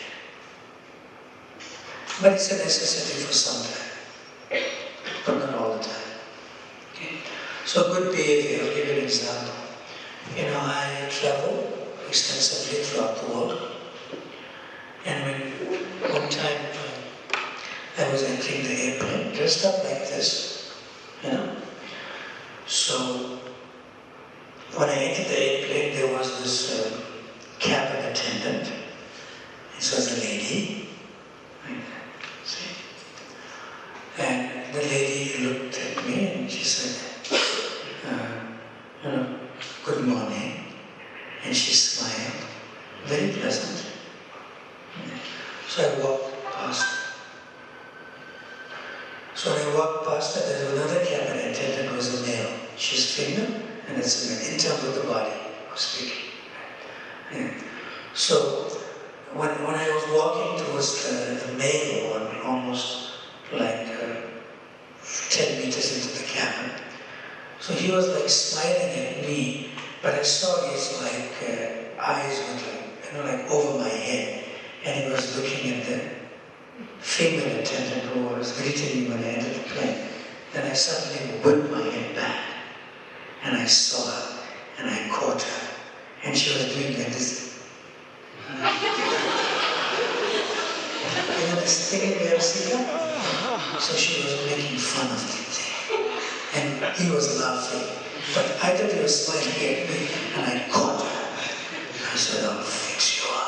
But it's a necessity for some time, but not all the time. Okay? So good behavior, I'll give you an example. You know, I travel extensively throughout the world. And when one time I was entering the airplane, dressed up like this, you know. So when I entered the airplane, there was this cabin attendant. This was a lady, like that, see? And the lady looked at me and she said, you know, good morning. And she smiled, very pleasant. So I walked past her. So when I walked past her, there was another cabin attendant who was a male. She's female, and it's a male, in terms of the body, I'm speaking. Yeah. So when I was walking towards the male one, almost like 10 meters into the cabin, so he was like smiling at me, but I saw his like eyes were like, you know, like over my head, and he was looking at the female attendant who was greeting me when I entered the plane. Then I suddenly whipped my head back, and I saw her, and I caught her, and she was doing like this. You know this thing we have seen? So she was making fun of me, and he was laughing. But I thought he was smiling at me, and I caught her. I said, I'll fix you up.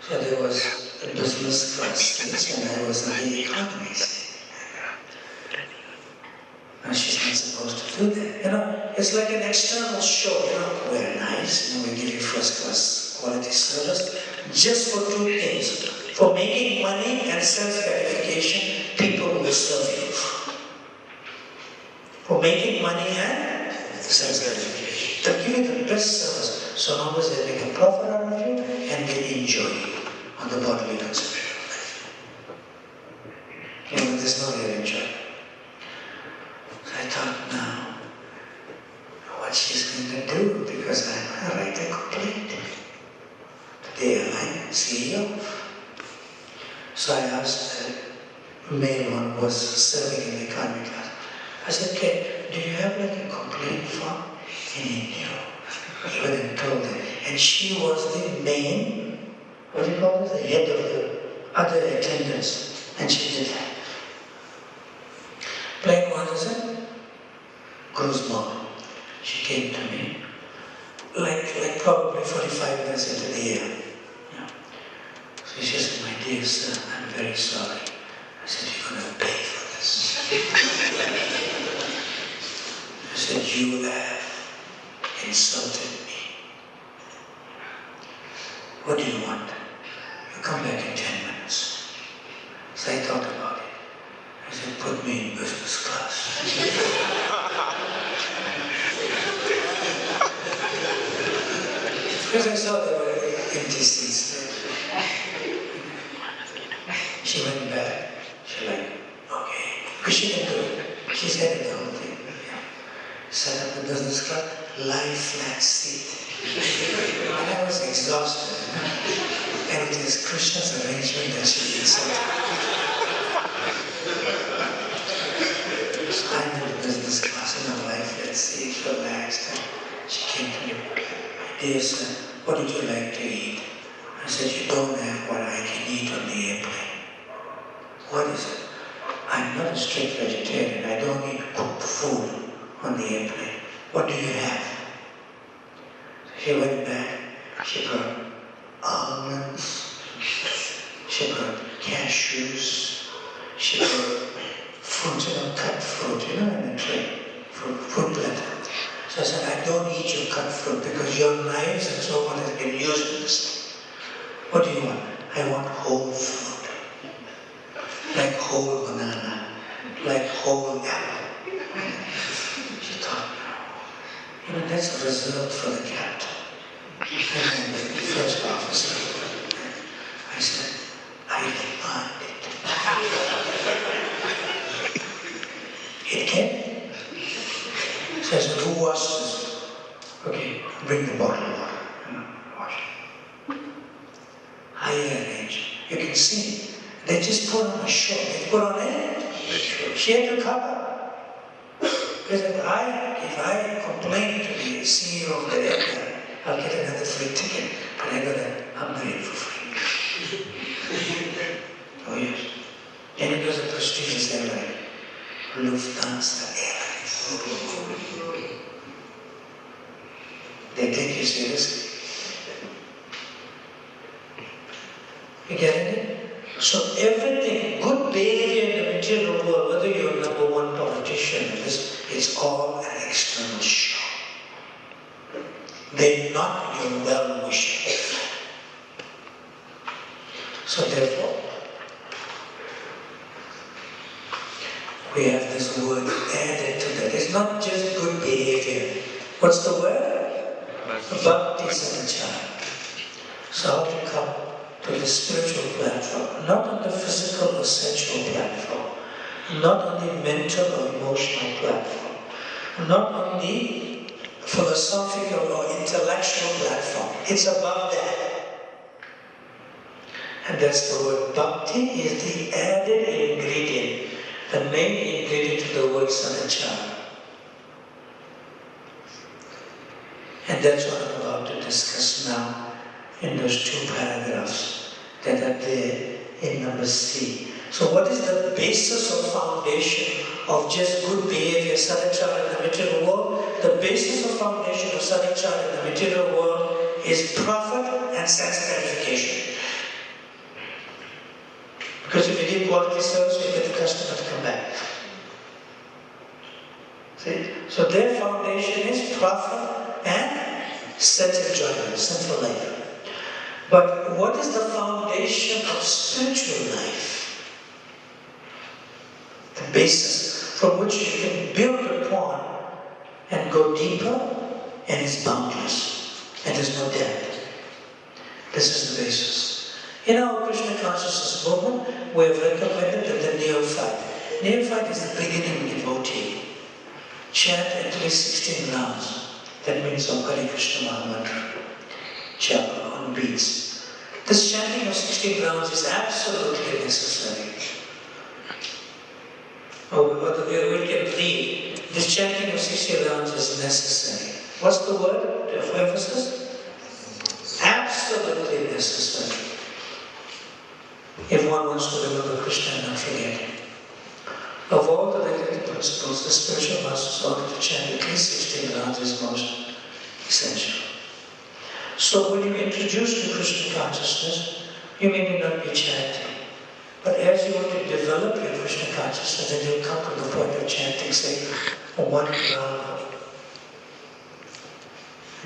So there was a business class seat, and I was in the economy seat. Now she's not supposed to do that. You know, it's like an external show. You know, we're nice, you know, we give you first class quality service, just for 2 things. For making money and self-gratification, people will serve you. For making money and self-gratification. They'll give you the best service. So long as they make a profit out of you and they enjoy you on the bodily consumption of life. You know, there's no real enjoyment. So I thought, now, what she's going to do, because I'm going to write a complaint to the airline CEO. So I asked the male one who was serving in the economy class. I said, okay, do you have like a complaint form? And he knew. He went and told her. And she was the main, what do you call it, the head of the other attendants. And she did that. Plane one is it? Cruise mode. She came to me, like probably 45 minutes into the air. Yeah. So she said, my dear sir, I'm very sorry. I said, you're going to pay for this. I said, you have insulted me. What do you want? You come back in 10 minutes. So I thought about it. I said, put me in business class. Because I saw there were empty seats there. She went back. She like, okay. Because she can do it. She's headed the whole thing. Set up the business class, lie flat seat. And I was exhausted. And it is Krishna's arrangement that she did something. So I'm in the business class in a lie flat seat, relaxed, and she came to me, "Dear son, what would you like to eat?" I said, "You don't have what I can eat on the airplane." "What is it?" "I'm not a strict vegetarian. I don't eat cooked food on the airplane. What do you have?" She went back. She brought almonds. She brought cashews. She brought fruit, cut fruit, in a tray. Fruit platter. So I said, "I don't eat your cut fruit because your knives and so on have been used in this thing. What do you want?" "I want whole fruit. Like whole banana, like whole apple." She thought, that's reserved for the captain. And the first officer. I said, "I demand it." It came. So I said, "Who washed this?" "Okay, bring the bottle of water." Wash it. Higher range. You can see. They just put on a show. They put on it. She had to cover. Because if I complain to the CEO of the airline, I'll get another free ticket. But I got to upgrade for free. Oh yes. And it was a prestigious airline. Lufthansa Airlines. They take you seriously. You getting it? So everything, good behavior in the material world, whether you're number one politician, it's all an external show. They're not your well-wishers. So therefore, we have this word added to that. It's not just good behavior. What's the word? Bhakti Sadacara. So how to come to the spiritual platform, not on the physical or sensual platform, not on the mental or emotional platform, not on the philosophical or intellectual platform. It's above that. And that's the word bhakti is the added ingredient, the main ingredient to the word Sadacara. And that's what I'm about to discuss now in those 2 paragraphs that are there in number C. So what is the basis or foundation of just good behavior, Sadacara in the material world? The basis or foundation of Sadacara in the material world is profit and sense gratification. Because if you give quality service, you get the customer to come back. See? So their foundation is profit and sense enjoyment, sinful life. But what is the foundation of spiritual life? The basis from which you can build upon and go deeper, and it's boundless, and there's no depth. This is the basis. In our Krishna consciousness movement, we have recommended that the neophyte. Neophyte is the beginning devotee. Chant at least 16 rounds. That means of Hare Krishna Mahamantra. Japa on beats. This chanting of 16 rounds is absolutely necessary. We can read. This chanting of 16 rounds is necessary. What's the word of emphasis? Absolutely necessary. If one wants to remember Krishna and not forget him. Of all the regular principles, the spiritual masters order to chant at least 16 rounds is most essential. So when you introduce to Krishna consciousness, you may not be chanting. But as you want to develop your Krishna consciousness, then you'll come to the point of chanting, say, 1 round of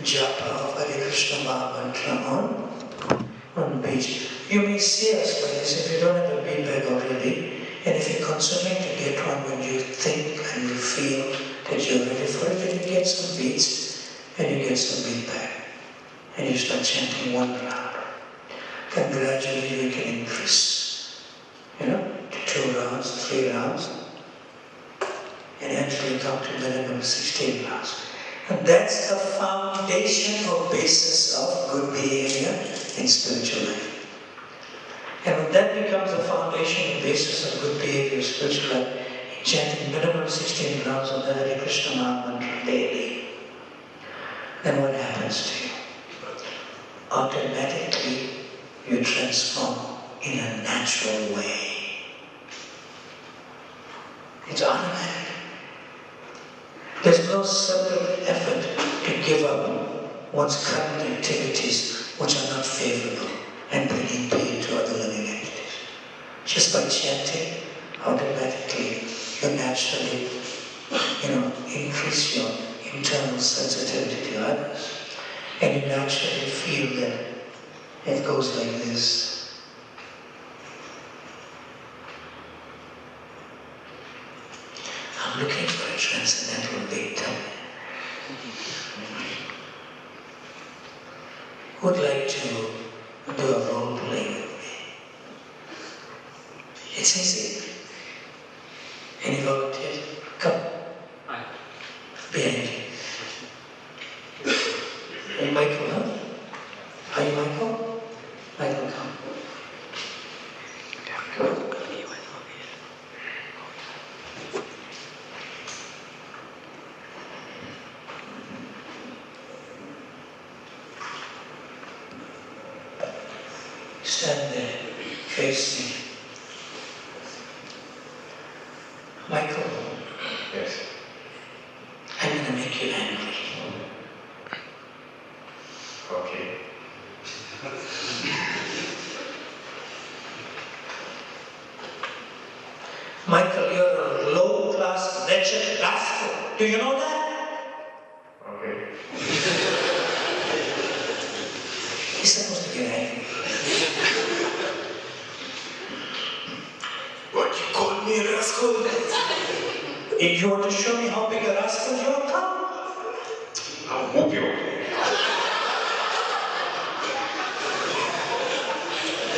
japa of Hare Krishna Mahamantra on beach. You may see us like this if you don't have a beat bag already, and if you're considering to get one when you think and you feel that you're ready for it, then you get some beats and you get some beat bag. And you start chanting 1 round. Then gradually you can increase, to 2 rounds, 3 rounds. And eventually come to minimum 16 rounds. And that's the foundation or basis of good behavior in spiritual life. And when that becomes the foundation and basis of good behavior in spiritual life, chanting minimum 16 rounds of the Hare Krishna Maha Mantra daily, then what happens to you? Automatically you transform in a natural way. It's automatic. There's no separate effort to give up one's current activities which are not favorable and bringing pain to other living entities. Just by chanting, automatically you naturally, increase your internal sensitivity to others. And you naturally feel that it goes like this. I'm looking for a transcendental victim. Who'd like to do a role play with me? It's easy. Any volunteers? Come. Behind you. And Michael, huh? Are you Michael? Michael, come. Stand there, face me. Michael. Yes. I'm going to make you angry. Okay. Michael, you're a low-class, wretched rascal. Do you know that? Okay. He's supposed to get angry. What, you call me a rascal? If you want to show me how big a rascal you are, come. I'll whoop you.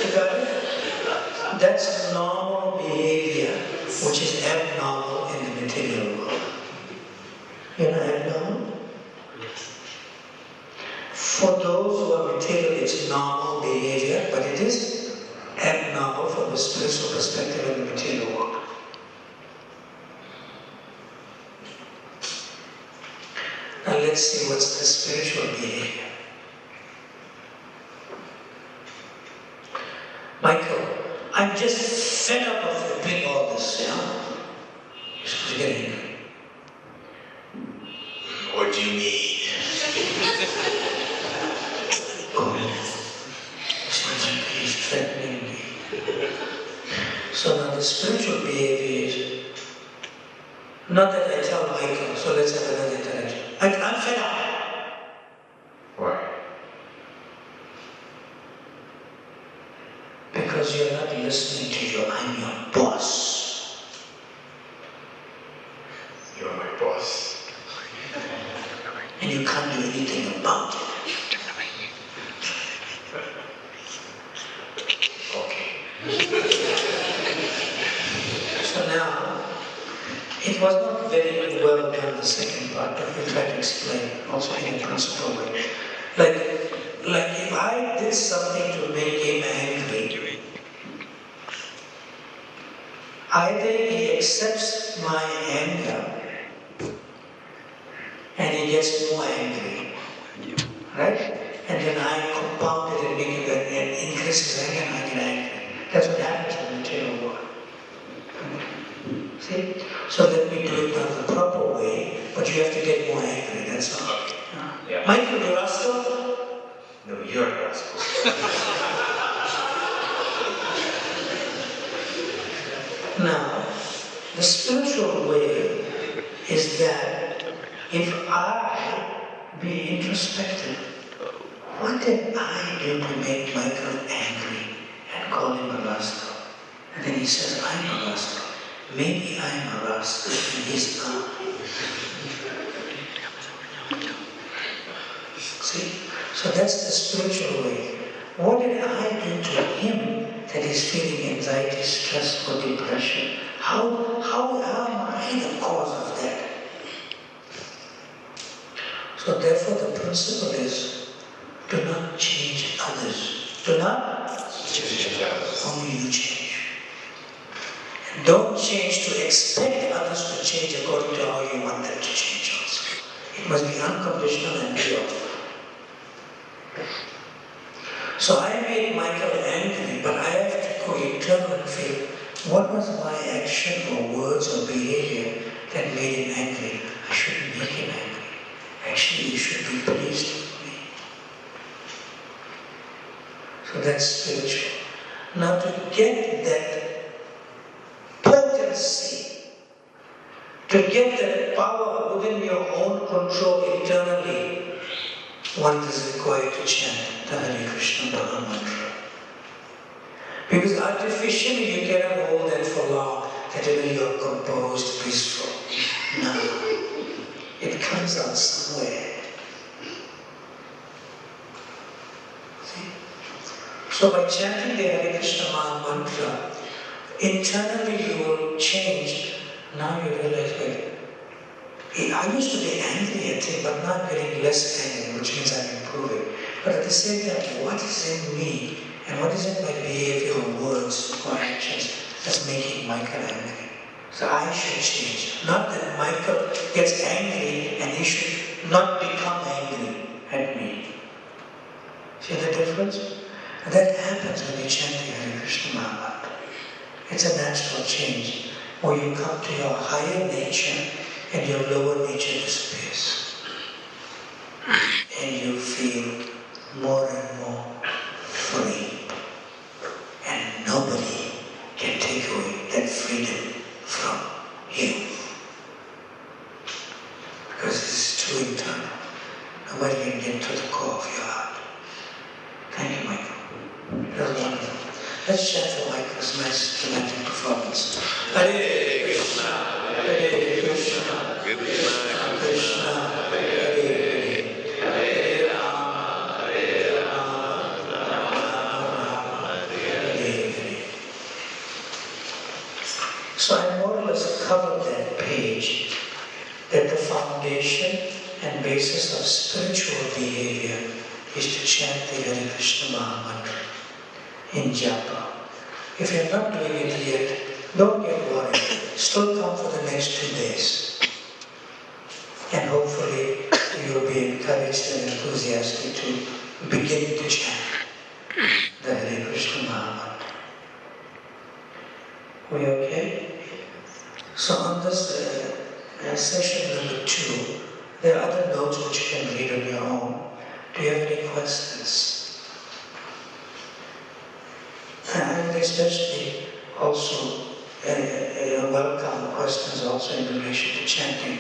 You got it? That's normal behavior, which is abnormal in the material world. You know abnormal? For those who are material, it's normal behavior, but it is abnormal from the spiritual perspective of the material world. Now let's see what's the spiritual behavior. Michael, I'm just fed up of doing all this, You're supposed to get angry. What do you mean? He's threatening me. So now the spiritual behavior is not that I tell Michael, so let's have another interaction. I'm fed up. Why? Because you're not listening to I'm your boss. You're my boss. And you can't do anything about it. So now, it was not very well done, the second part, but we try to explain also in a principal way. Like if I did something to make him angry, either he accepts my anger and he gets more angry, right? And then I compound it and make it and increase his anger and I get angry. That's what happens in the material world. See? So let me do it now the proper way, but you have to get more angry, that's all. Yeah. Michael, you rascal? No, you're a rascal. Now, the spiritual way is that if I be introspective, what did I do to make Michael angry and call him a rascal? And then he says, I'm a rascal. Maybe I'm a rascal and he's not. See? So that's the spiritual way. What did I do to him that he's feeling anxiety, stress, or depression? How am I the cause of that? So therefore the principle is, do not change others. Do not change others. Only you change. And don't change to expect others to change according to how you want them to change also. It must be unconditional and pure. So I made Michael angry, but I have to go internal and feel, what was my action or words or behavior that made him angry? I shouldn't make him angry. Actually, he should be pleased with me. So that's spiritual. Now to get that potency, to get that power within your own control internally, one is required to chant the Hare Krishna Maha Mantra. Because artificially you cannot hold that for long, that you are composed, peaceful. No. It comes out somewhere. See? So by chanting the Hare Krishna Maha Mantra, internally you will change. Now you realize, I used to be angry at him, but now I'm getting less angry, which means I'm improving. But at the same time, what is in me and what is in my behavior or words or actions that's making Michael angry? So I should change. Not that Michael gets angry and he should not become angry at me. See the difference? And that happens when you chant the Hare Krishna Maha Mantra. It's a natural change where you come to your higher nature and your lower nature disappears. And you feel more and more free. And nobody can take away that freedom from you. Because it's too internal. Nobody can get to the core of your heart. Thank you, Michael. That was wonderful. Let's chant for Michael's nice dramatic performance. Hare Krishna, Hare Krishna, Krishna Krishna, Hare Hare, Hare Rama, Hare Rama, Rama Rama, Hare Hare. So I more or less covered that page, that the foundation and basis of spiritual behavior is to chant the Hare Krishna Maha Mantra in japa. If you're not doing it yet, don't get worried. Still come for the next 2 days. And hopefully you'll be encouraged and enthusiastic to begin to chant the Hare Krishna Maha Mantra. We okay? So on this session number 2, there are other notes which you can read on your own. Do you have any questions? I would especially also welcome questions also in relation to chanting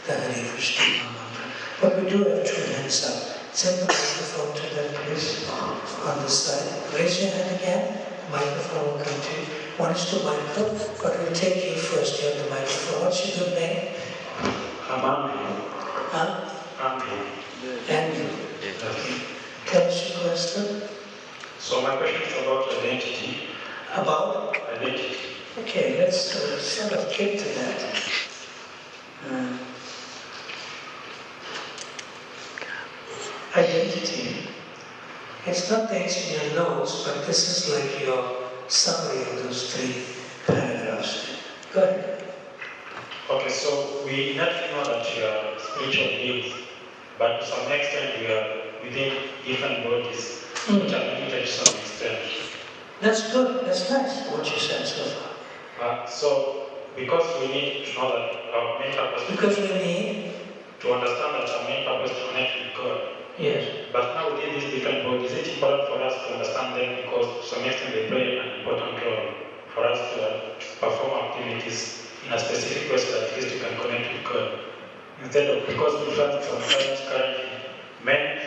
the Hare Krishna Maha Mantra. But we do have 2 hands up. Send the microphone to them, please, on the side. Raise your hand again. The microphone will come to you. One is to Michael, but we'll take you first. You have the microphone. What's your good name? I'm Andrew. Huh? Andrew. Andrew. Okay. Tell us your question. So my question is about identity. About? Identity. Okay, let's sort of get to that. Identity. It's not the H in your notes, but this is like your summary of those 3 paragraphs. Go ahead. Okay, so we naturally know that we are spiritual beings, but to some extent we are within different bodies, which are limited to some extent. That's good, that's nice, what you said so far. So, because we need to know that our main purpose Because we need to understand that our main purpose is to connect with God. Yes. But now within these different bodies, it's important for us to understand them because to some extent they play an important role for us to perform activities in a specific way so that at least we can connect with God. Instead of, because we find sometimes currently men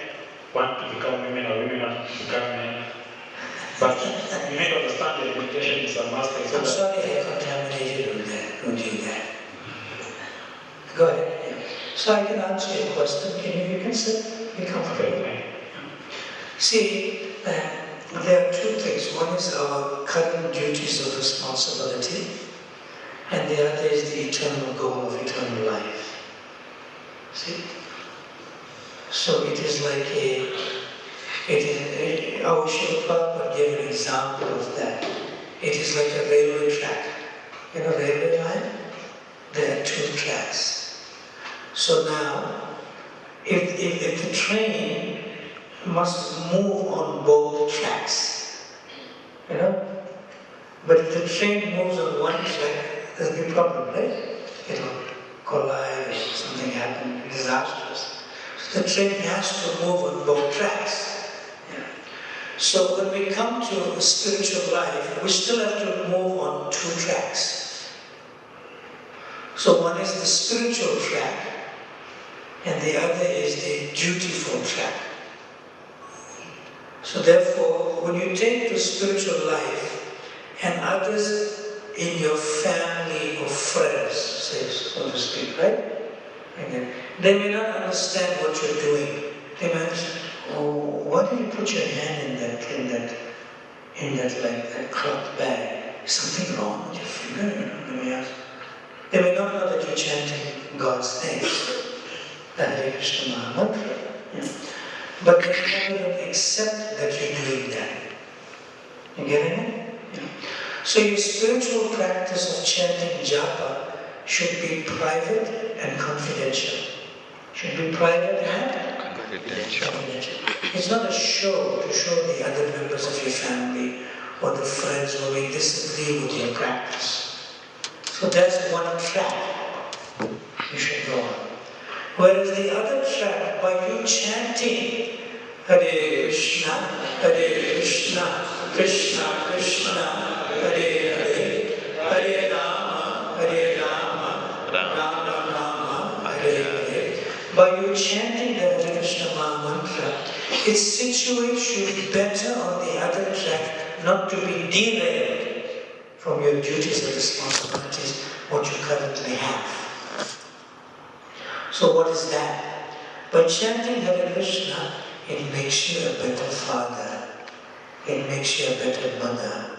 want to become women or women want to become men. But you need to understand the limitation is a master. I'm sorry I contaminated with that. Don't do that. Go ahead. Yeah. So I can answer your question. You can sit. Be comfortable. See, there are 2 things. One is our current duties of responsibility, and the other is the eternal goal of eternal life. See? So it is like our Srila Prabhupada gave an example of that. It is like a railway track. You know, railway line? There are 2 tracks. So now, if the train must move on both tracks, you know, but if the train moves on one track, there's a big problem, right? It will collide or something happen, disastrous. So the train has to move on both tracks. Yeah. So when we come to spiritual life, we still have to move on 2 tracks. So one is the spiritual track, and the other is the dutiful track. So therefore, when you take the spiritual life, and others in your family or friends, so to speak, right? And they may not understand what you're doing. They might say, "Oh, why do you put your hand in that cloth bag? Is something wrong with your finger?" They may ask. They may not know that you're chanting God's name, the Hare Krishna Maha Mantra. But they never accept that you're doing that. You getting it? So your spiritual practice of chanting japa should be private and confidential. Should be private and confidential. It's not a show to show the other members of your family or the friends who may disagree with your practice. So that's one track you should go on. Whereas the other track, by you chanting Hare Krishna, Krishna Krishna, Hare Hare, Hare Rama, Rama Rama, Hare Hare. By you chanting the Hare Krishna Maha Mantra, it situates you better on the other track, not to be derailed from your duties and responsibilities, what you currently have. So what is that? By chanting Hare Krishna, it makes you a better father, it makes you a better mother,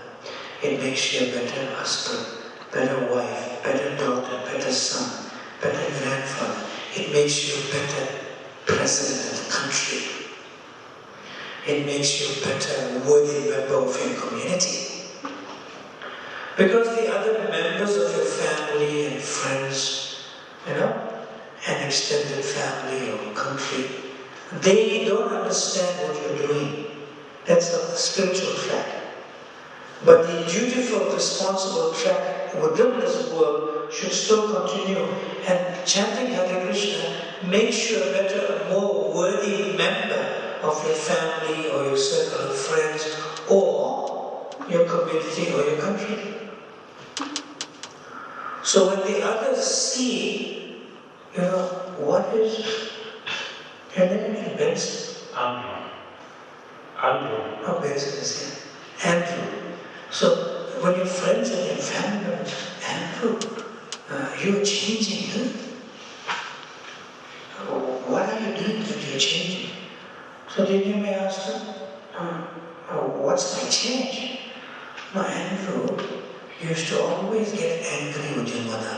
it makes you a better husband, better wife, better daughter, better son, better grandfather. It makes you a better president of the country. It makes you a better worthy member of your community. Because the other members of your family and friends, and extended family or country, they don't understand what you're doing. That's the spiritual track. But the dutiful, responsible track within this world should still continue. And chanting Hare Krishna makes you a better, more worthy member of your family or your circle of friends or your community or your country. So when the others see, what is your name again, Benson? Andrew. Oh, Benson is here. Andrew. So when your friends and your family members, Andrew, you're changing, huh? What are you doing that you're changing? So then you may ask them, what's my change? No, Andrew, you used to always get angry with your mother.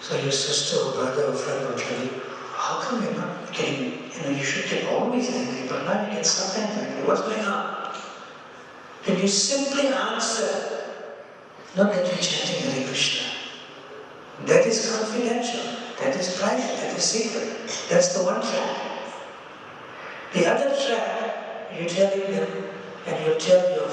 So your sister or brother or friend will tell you, how come you're not getting, you should get always angry, but now you get sometimes angry. What's going on? Then you simply answer, not that you're chanting Hare Krishna. That is confidential, that is private, that is secret. That's the one track. The other track, you're telling them, and you tell your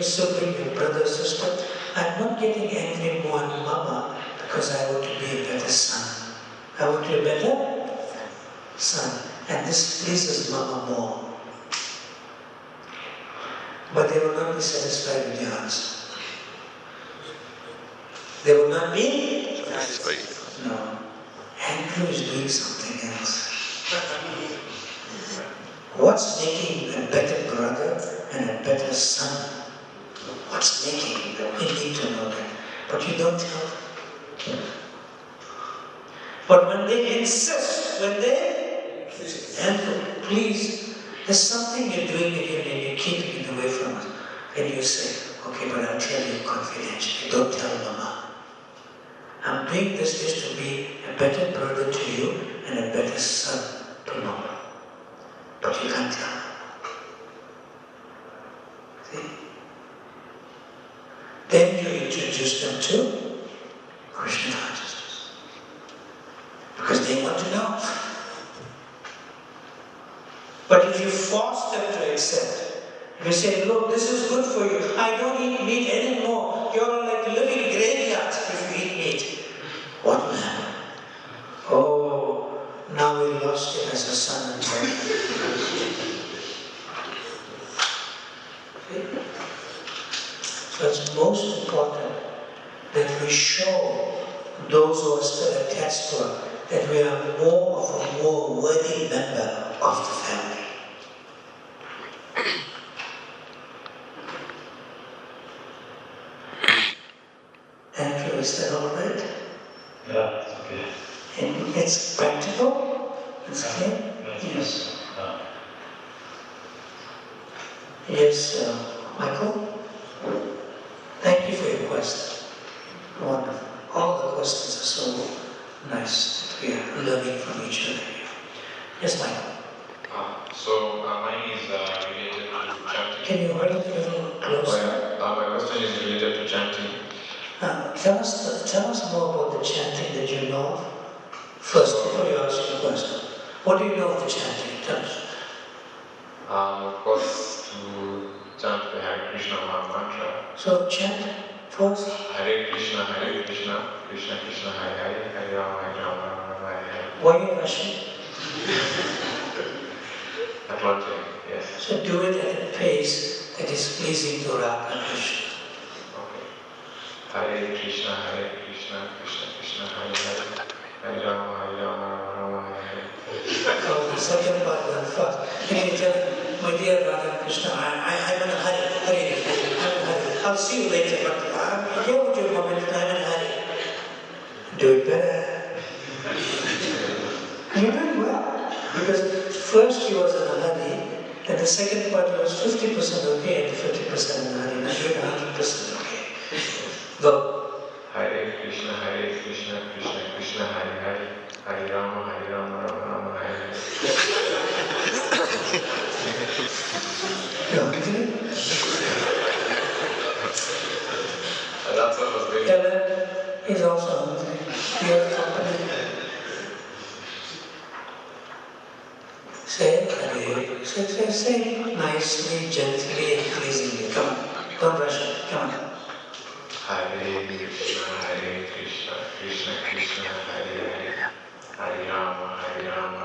sibling, your brother, sister, I'm not getting angry more than Mama because I want to be a better son. I want to be a better son. And this pleases Mama more. But they will not be satisfied with your answer. They will not be satisfied. No. Andrew is doing something else. What's making a better brother and a better son? What's making them? We need to know that. But you don't tell them. But when they insist, Andrew, please, there's something you're doing again and you're keeping it away from us. And you say, okay, but I'll tell you confidentially. Don't tell Mama. I'm doing this just to be a better brother to you and a better son. know. But you can't tell them. See? Then you introduce them to Krishna consciousness. Because they want to know. But if you force them to accept, if you say, look, this is good for you, I don't eat meat anymore, you're like living graveyards if you eat meat. What will happen? Oh, now we lost him as a son and daughter. So it's most important that we show those who are still attached to us that we are more worthy member of the family. Andrew, is that all right? Yeah, it's okay. And it's practical? It's clear? Yes. Yes, Michael? Thank you for your question. Wonderful. All the questions are so nice that we are learning from each other here. Yes, Michael? Mine is related to chanting. Can you hold it a little closer? My question is related to chanting. Tell us more about the chanting that you know of. First, before you ask your question. What do you know of the chanting? Tell us. Of course, to chant the Hare Krishna mantra. So chant first. Hare Krishna, Krishna Krishna, Hare Hare, Hare Rama, Hare Hare. Why are you rushing? At one time, yes. So do it at a pace that is pleasing to Radha Krishna. Okay. Hare Krishna, Krishna Krishna, Hare Hare, Hare Rama, Rama, Hare Hare. Oh, the second part went fast. Can you tell, my dear Radha Krishna, I'm in a hurry. I'm in a hurry. I'll see you later, but I'm here with you a moment, I'm in a hurry. Do it better. You're doing well. Because first he was in a hurry, and the second part was 50% okay and 50% in a hurry. Now you're 100% okay. Go. Hare Krishna, Krishna Krishna, Hare Hare, Hare Rama, Rama, Hare Hare. You're hungry? That's what was very... Ellen is also hungry. You're company. Say Hare. Say nicely, gently, and pleasingly. Come on. Don't rush it. Come on. Hare Krishna, Krishna Krishna, Hare Hare, Hare Rama, Rama,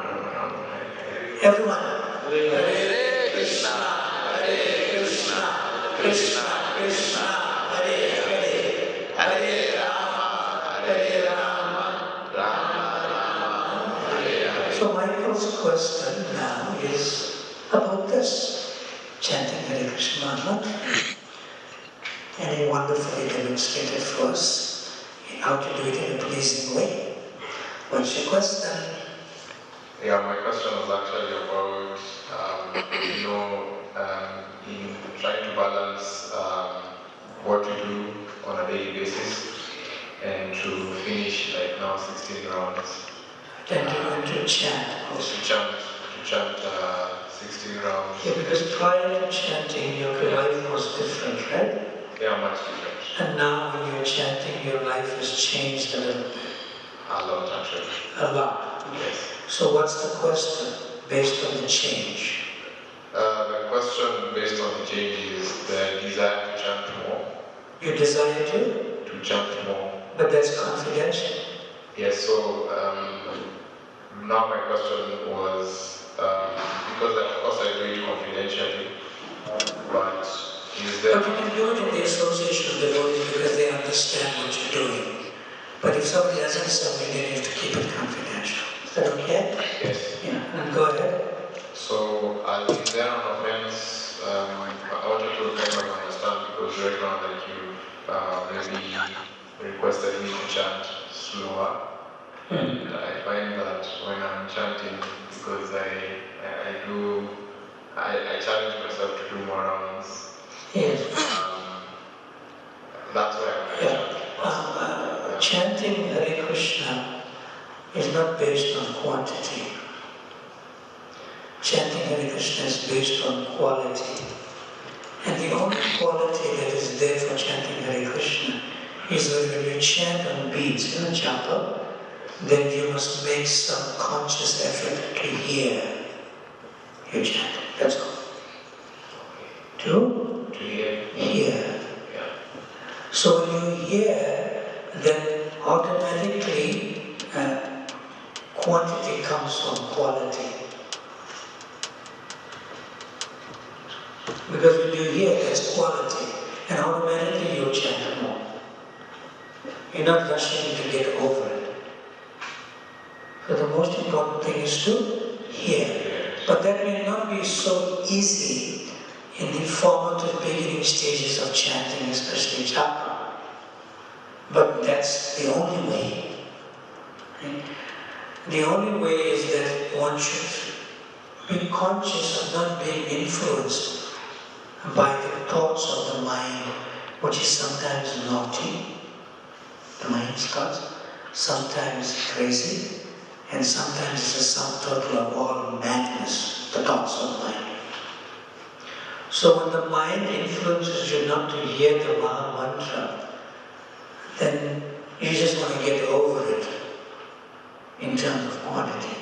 Hare Hare. Everyone. Hare Krishna, Krishna Krishna, Hare Hare, Hare Rama, Rama, Hare Hare. So Michael's question now is about this, chanting Hare Krishna mantra. And he wonderfully demonstrated for us how to do it in a pleasing way. What's your question? Yeah, my question was actually about, in trying to balance what to do on a daily basis and to finish like now 16 rounds. Then you want to chant also. To chant 16 rounds. Yeah, because prior to chanting, your life was different, right? Yeah, much different. And now when you're chanting, your life has changed a little bit. A lot, actually. A lot. Yes. So what's the question based on the change? The question based on the change is the desire to chant more. You desire to? To chant more. But that's confidential. Yes, so now my question was, because of course I do it confidentially, but is there... But you can do it in the association of devotees because they understand what you're doing. But if somebody doesn't submit, then you have to keep it confidential. Is that okay? Yes. Yeah, and go ahead. So, is there an offense? I wanted to kind of understand because right now that you maybe requested me to chant slower. And I find that when I'm chanting, because I challenge myself to do more rounds. Yes. That's why I'm chanting Hare Krishna is not based on quantity. chanting Hare Krishna is based on quality. And the only quality that is there for chanting Hare Krishna is that when you chant on beats in a japa, then you must make some conscious effort to hear your chant. That's all. To hear. Yeah. So when you hear, then automatically quantity comes from quality. Because when you hear, that's quality, and automatically you'll chant more. You're not rushing to get over it. So the most important thing is to hear. But that may not be so easy in the formative beginning stages of chanting, especially japa. But that's the only way. Right? The only way is that one should be conscious of not being influenced by the thoughts of the mind, which is sometimes naughty, the mind's thoughts, sometimes crazy, and sometimes it's a sum total of all madness, the thoughts of the mind. So when the mind influences you not to hear the Maha Mantra, then you just want to get over it in terms of quantity.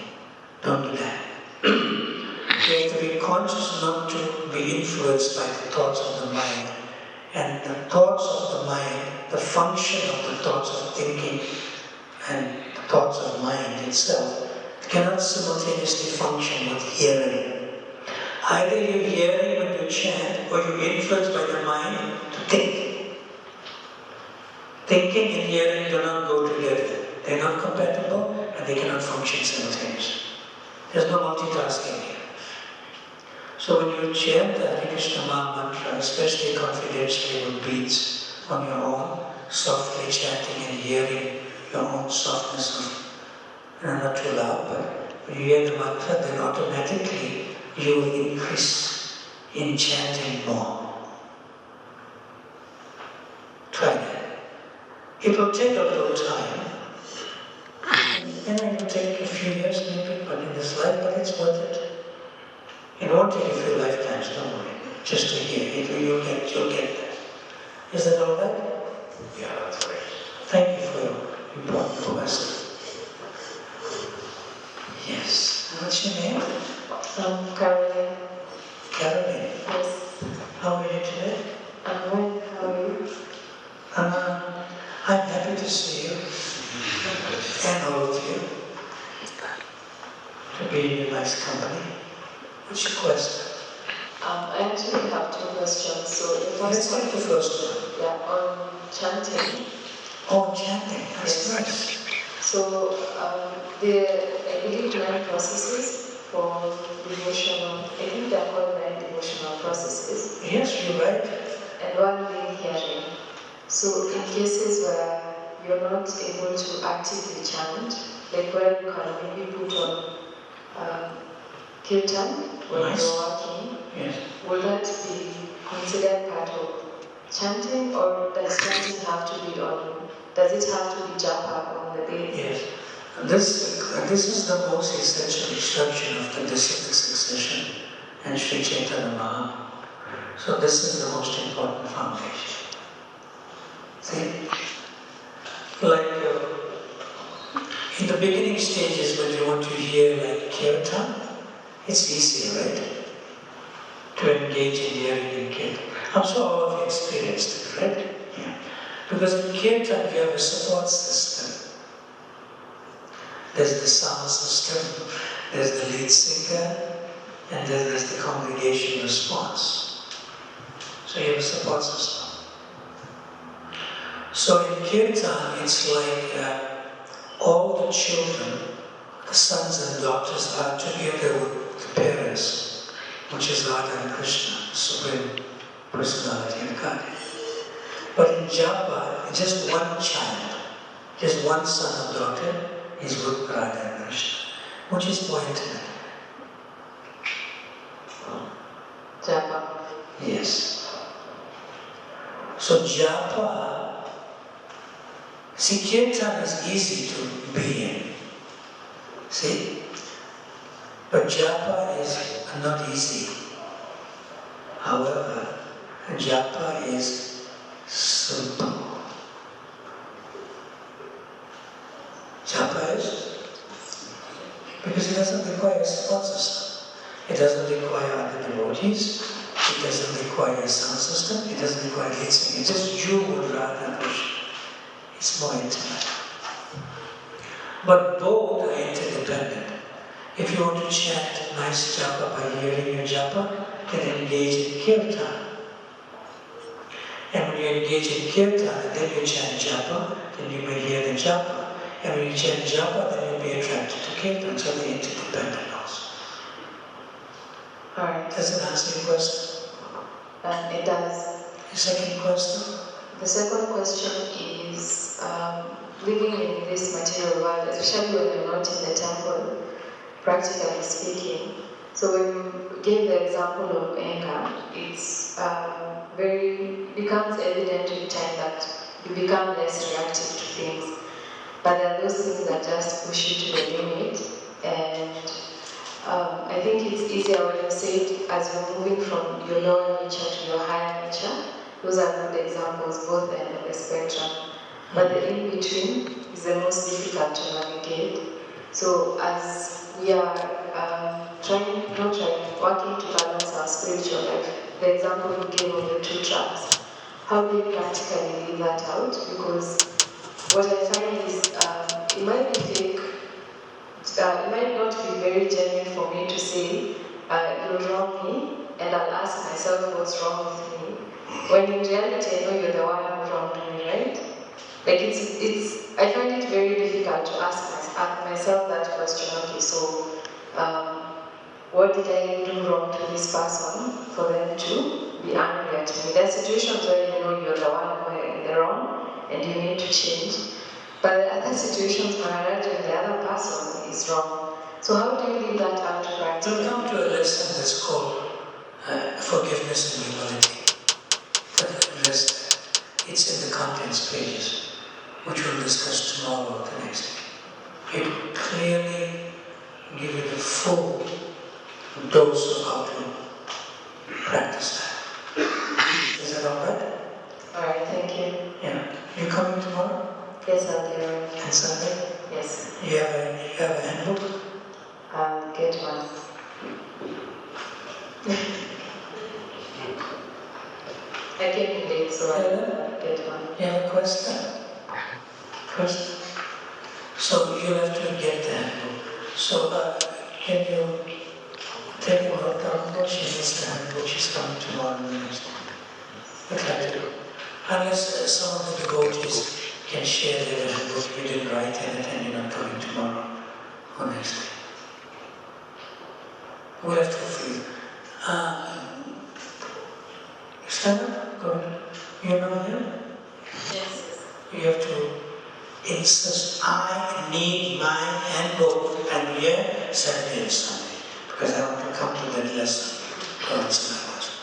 Don't do that. You have to be conscious not to be influenced by the thoughts of the mind. And the thoughts of the mind, the function of the thoughts of thinking and the thoughts of mind itself cannot simultaneously function with hearing. Either you're hearing when you chant, or you're influenced by the mind to think. Thinking and hearing do not go together. They're not compatible and they cannot function simultaneously. There's no multitasking here. So when you chant the Hare Krishna Maha Mantra, especially confidentially with beats on your own, softly chanting and hearing your own softness of, not too loud, but when you hear the mantra, then automatically you will increase in chanting more. Try that. It will take a little time. It will take a few years maybe, but in this life, but it's worth it. It won't take a few lifetimes, don't worry. Just to hear it, you'll get there. Is that all right? Yeah, that's right. Thank you for your important question. Yes. What's your name? Caroline. Caroline. Yes. How are you today? I'm well. How are you? I'm happy to see you and all of you. To be in your nice company. What's your question? I actually have two questions. So the first Let's take the first one. Yeah, on chanting. Oh, chanting. That's right. So I believe 9 processes for devotional. I think they're called 9 devotional processes. Yes, you're right. And one being hearing. So in cases where you're not able to actively chant, like where you can maybe put on kirtan when you're working, yes. Will that be considered part of chanting, or does chanting have to be on? Does it have to be japa on the day? Yes. This is the most essential instruction of the disciplic succession and Sri Chaitanya Maha. So this is the most important foundation. See? Like in the beginning stages when you want to hear like kirtan, it's easy, right? To engage in hearing in kirtan. I'm sure all of you experienced it, right? Yeah. Because in kirtan you have a support system. There's the sound system, there's the lead singer, and then there's the congregation response. So you have a support system. So in kirtan, it's like all the children, the sons and daughters, are together with the parents, which is Radha and Krishna, the Supreme Personality of Godhead. But in japa, just one child, just one son or daughter is with Radha and Krishna, which is more intimate. Japa. Yes. So japa, see, kirtan is easy to be in. See? But japa is not easy. However, japa is simple. Japa is because it doesn't require a support system. It doesn't require other devotees. It doesn't require a sound system. It doesn't require listening. It's just you would rather push. It's more intimate. But both are interdependent. If you want to chant nice japa by hearing your japa, then engage in kirtan. And when you engage in kirtan, and then you chant japa, then you may hear the japa. And when you chant japa, then you'll be attracted to kirtan. So they're interdependent also. Alright. Does it answer your question? It does. The second question? The second question is living in this material world, especially when you're not in the temple, practically speaking. So when you gave the example of anger, it's becomes evident with time that you become less reactive to things. But there are those things that just push you to the limit. And I think it's easier when you say it as you're moving from your lower nature to your higher nature. Those are good examples, both ends of the spectrum. But the in-between is the most difficult to navigate. So as we are working to balance our spiritual life, the example you gave of the 2 tracks, how do you practically leave that out? Because what I find is it might be fake, it might not be very genuine for me to say, you wrong me, and I'll ask myself what's wrong with me. When in reality I know you're the one who wronged me, right? Like I find it very difficult to ask myself that question. Okay, so what did I do wrong to this person for them to be angry at me? There are situations where you know you're the one who are in the wrong and you need to change. But there are other situations, Maharaj, when the other person is wrong. So how do you leave that out to practice? We'll come to a lesson that's called forgiveness and humility. It's in the contents pages, which we'll discuss tomorrow or the next day. It will clearly give you the full dose of how to practice that. Is that alright? Alright, thank you. Yeah. You coming tomorrow? Yes, I'll be around. And Sunday? Yes. You have a handbook? I'll get one. I came in late, so I'll get one. You have a question? So you'll have to get the handbook. So can you tell me about the handbook? She needs the handbook. She's coming tomorrow and the next day. What can I do? Unless some of the devotees can share their handbook. You didn't write anything, you're not coming tomorrow or next day. We'll have to fulfill. Stand up, go ahead. You're not here? Yes. You have to insist, I need my handbook, and here Saturday and Sunday, because I want to come to that lesson. To answer my question.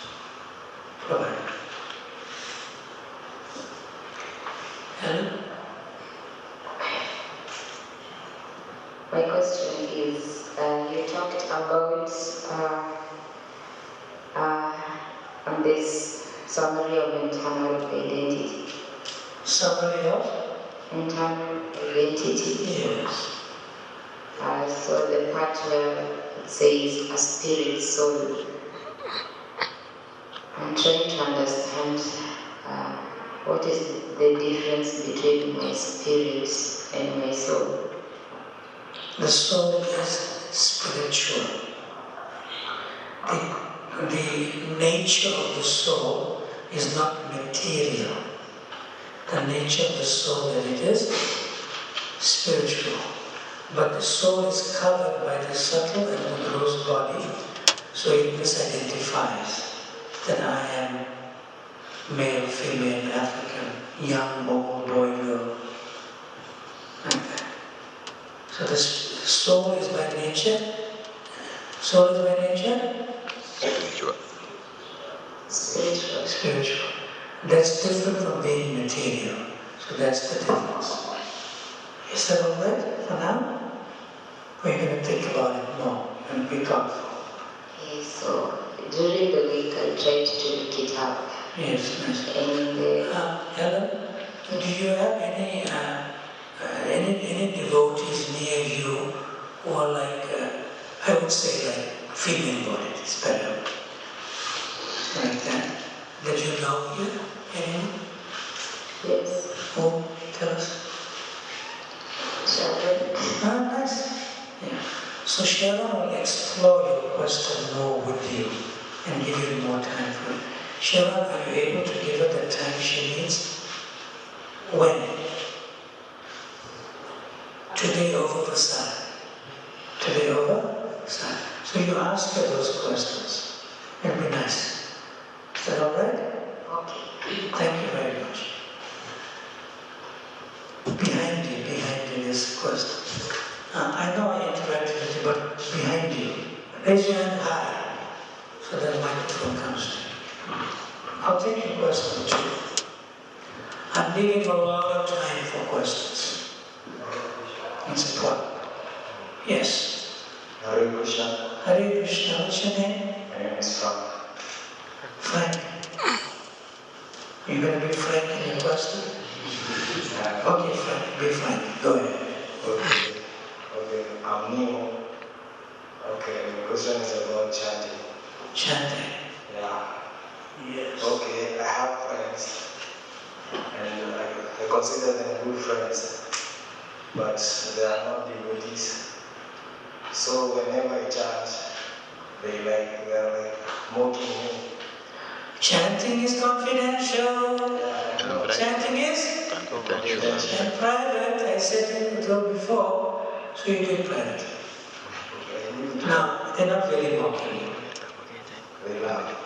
Go ahead. Helen? My question is, you talked about on this summary of internal identity. Summary of? Internal identity. Yes. So the part where it says a spirit soul. I'm trying to understand what is the difference between my spirit and my soul. The soul is spiritual. The nature of the soul is not material. The nature of the soul that it is spiritual. But the soul is covered by the subtle and the gross body, so it misidentifies that I am male, female, African, young, old, boy, girl. Like that. So the soul is by nature. Soul is by nature? Spiritual. Spiritual. Spiritual. That's different from being material. So that's the difference. Is that alright for now? Or are you going to think about it more? and be thoughtful. Okay, so during the week I tried to look it up. Yes, nice. And Helen, do you have any devotees near you who are like, I would say like female bodies, it's better, like that you know here? Anyone? yes. Who? Tell us. Sharon. Nice. Yeah. So Sharon will explore your question more with you and give you more time for it. Sharon, are you able to give her the time she needs? When? Today over Prasad. Today over Prasad. So you ask her those questions. It'll be nice. Is that all right? Okay. Thank you very much. Behind you is question. I know I interacted with you, but behind you. Raise your hand high so that the microphone comes to you. I'll take your question too. I'm leaving a lot of time for questions. It's important. Yes. Hare Krishna. Hare Krishna. What's your name? My name is Frank. Frank. You're going to be frank in your question? Okay, Frank. Be frank. Go ahead. Okay. I'm new. Okay, the question is about chanting. Chanting. Yeah. Yes. Okay, I have friends, and I consider them good friends, but they are not devotees. So whenever I chant, they are like mocking me. Chanting is confidential. Yeah. Chanting is Confidential. and private. I said it before, so you do it private. Now, they're not really mocking you. They laugh.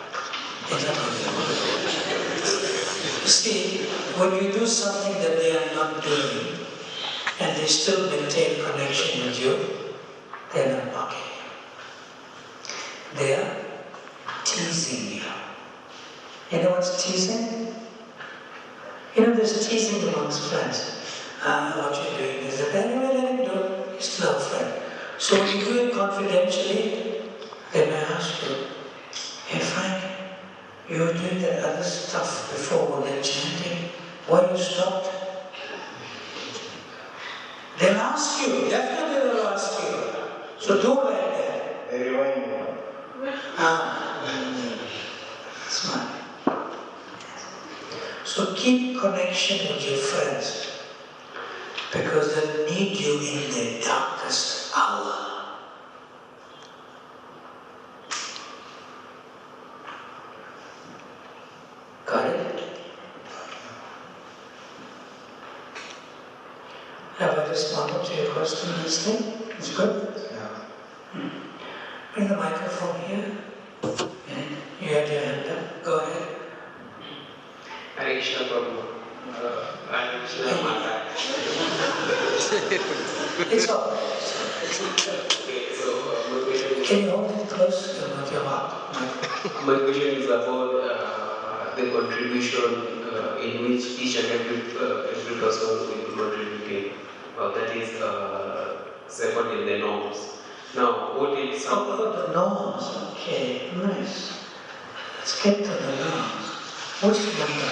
You see, when you do something that they are not doing, and they still maintain connection with you, they're not mocking you. They are teasing you. You know what's teasing? You know, there's teasing amongst friends. What you're doing is that anyway, let him do it. He's still a friend. So when you do it confidentially, they may ask you, hey Frank, you were doing that other stuff before when they're chanting. Why you stopped? They'll ask you, definitely they'll ask you. So do like that. They remind me. Smart. So keep connection with your friends because they need you in their darkest hour. Got it? Have I responded to your question, this thing? It's good? Yeah. Bring the microphone here. And you had your hand up. Go ahead. Hare Krishna Prabhu. I'm Krishna Maharaj. It's all right. Okay, so my question is... Can you hold it close to your mouth? My question is about the contribution in which each and every person will be contributing. That is second in the norms. Now, what is some... Oh, the norms. Okay, nice. Let's get to the norms. Which number?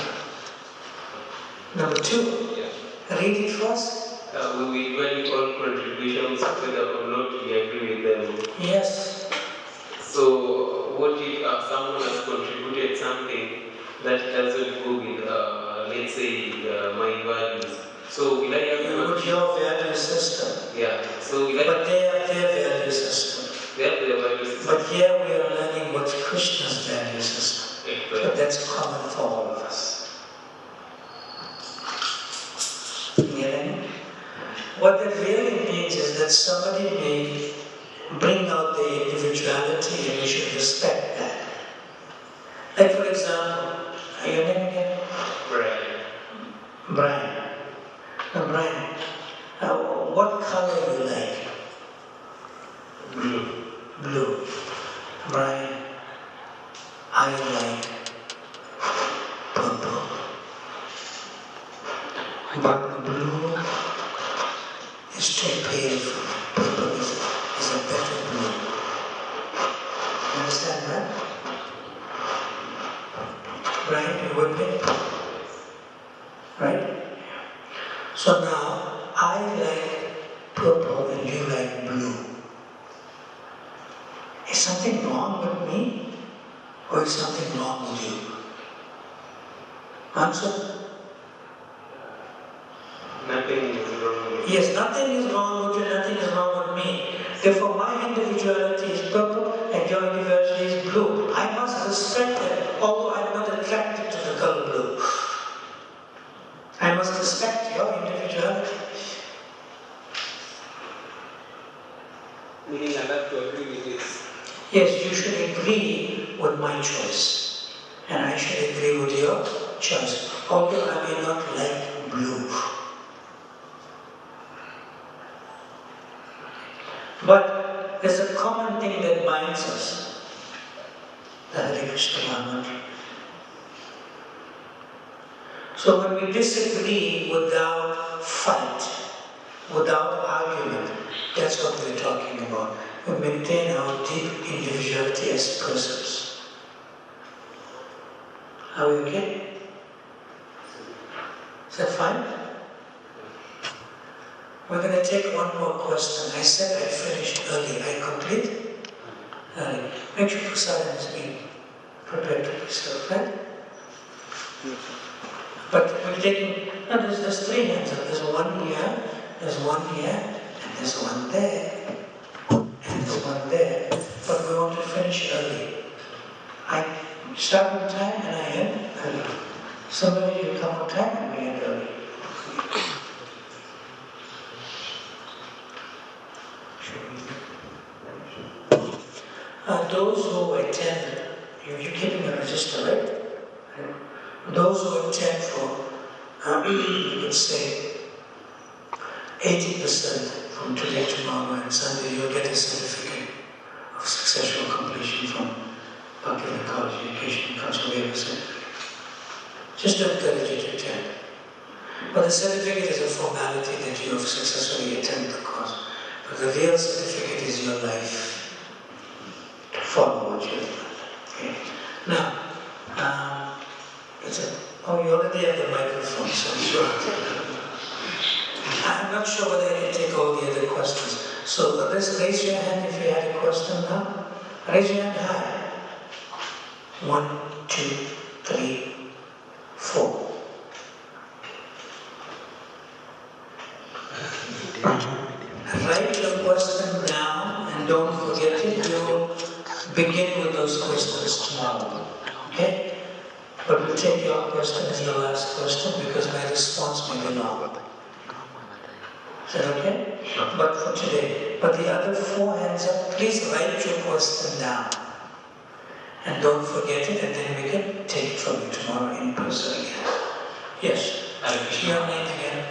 Number 2. Yeah. Read it first. We will value all contributions whether or not we agree with them. Yes. So, what if someone has contributed something that doesn't go with, let's say, my values? So, will I have With your value system. Yeah. So, will I... But they have their value system. They have their value system. But here we are learning what's Krishna's value system. Okay. So that's common for all of us. Getting? What that really means is that somebody may bring out the individuality and we should respect that. Like for example, are your name again? Brian. Brian. Now Brian, what color you like? Blue. Blue. Brian, I like purple. But blue is too pale for me. Purple is a better blue. Right? You with me? Right? So now, I like purple and you like blue. Is something wrong with me? Or is something wrong with you? Answer? Nothing is wrong with you. Yes, nothing is wrong with you, nothing is wrong with me. Therefore, my individuality is purple and your individuality is blue. I must respect that, although I'm not attracted to the color blue. I must respect your individuality. Meaning I have to agree with this. Yes, you should agree with my choice. And I should agree with your choice. Although I may not like blue. But there's a common thing that binds us. The Hare Krishna mantra. So when we disagree without fight, without argument, that's what we're talking about. We maintain our deep individuality as persons. Are we okay? Is that fine? We're going to take one more question. I said I finished early. I complete? Early. Make sure Prasadam has been prepared to be served, right? But we're taking, no, there's three hands up. There's one here, there's one here, and there's one there, and there's one there. But we want to finish early. I start on time and I end early. Somebody will come on time and we end early. Those who attend, you're keeping a register, right? Those who attend for, you could say, 80% from today, tomorrow and Sunday, you'll get a certificate of successful completion from Bhakti College Education Council. We have a certificate. Just to encourage you to attend. But the certificate is a formality that you have successfully attended the course. But the real certificate is your life. To follow what you've done. Okay. Now, you already have the microphone, so I'm sure. I'm not sure whether I can take all the other questions. So let's raise your hand if you had a question now. Raise your hand high. 1, 2, 3, 4. Write your question down and don't forget it. We'll begin with those questions tomorrow. Okay? But we'll take your question as the last question because my response may be long. Is that okay? But for today. But the other 4 hands up, please write your question down. And don't forget it, and then we can take it from you tomorrow in person again. Yes? Your name again?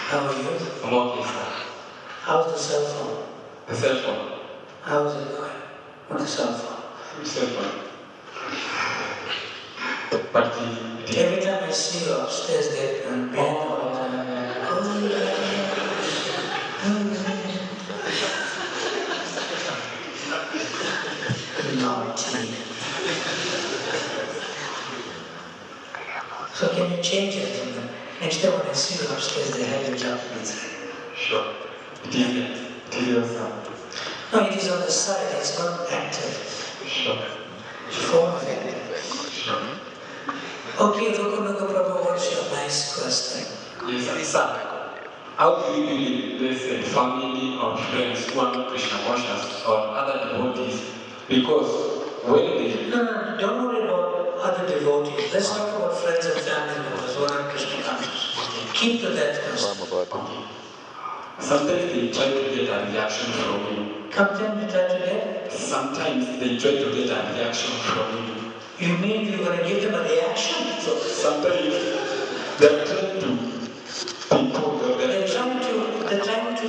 How are you? I'm okay, sir. How's the cell phone? The cell phone? How is it going with the cell phone? The cell phone. But every time I see you upstairs, they're behind all the time. Naughty. So can you change it? Next time when I see you upstairs, they have your Japanese. Sure. It is No, it is on the side, it's not active. Sure. Form of active. Sure. Okay, Rukunuga Prabhu, what's your nice question? Yes, sir. How do you believe there's a family or friends who are not Krishna conscious or other devotees? Because when they... No, don't worry about other devotees. Let's talk about friends and family members who are not Krishna conscious. Keep to that question. Sometimes they try to get a reaction from you. Sometimes they try to get? Sometimes they try to get a reaction from you. You mean you're going to give them a reaction? So sometimes they're trying to they're trying to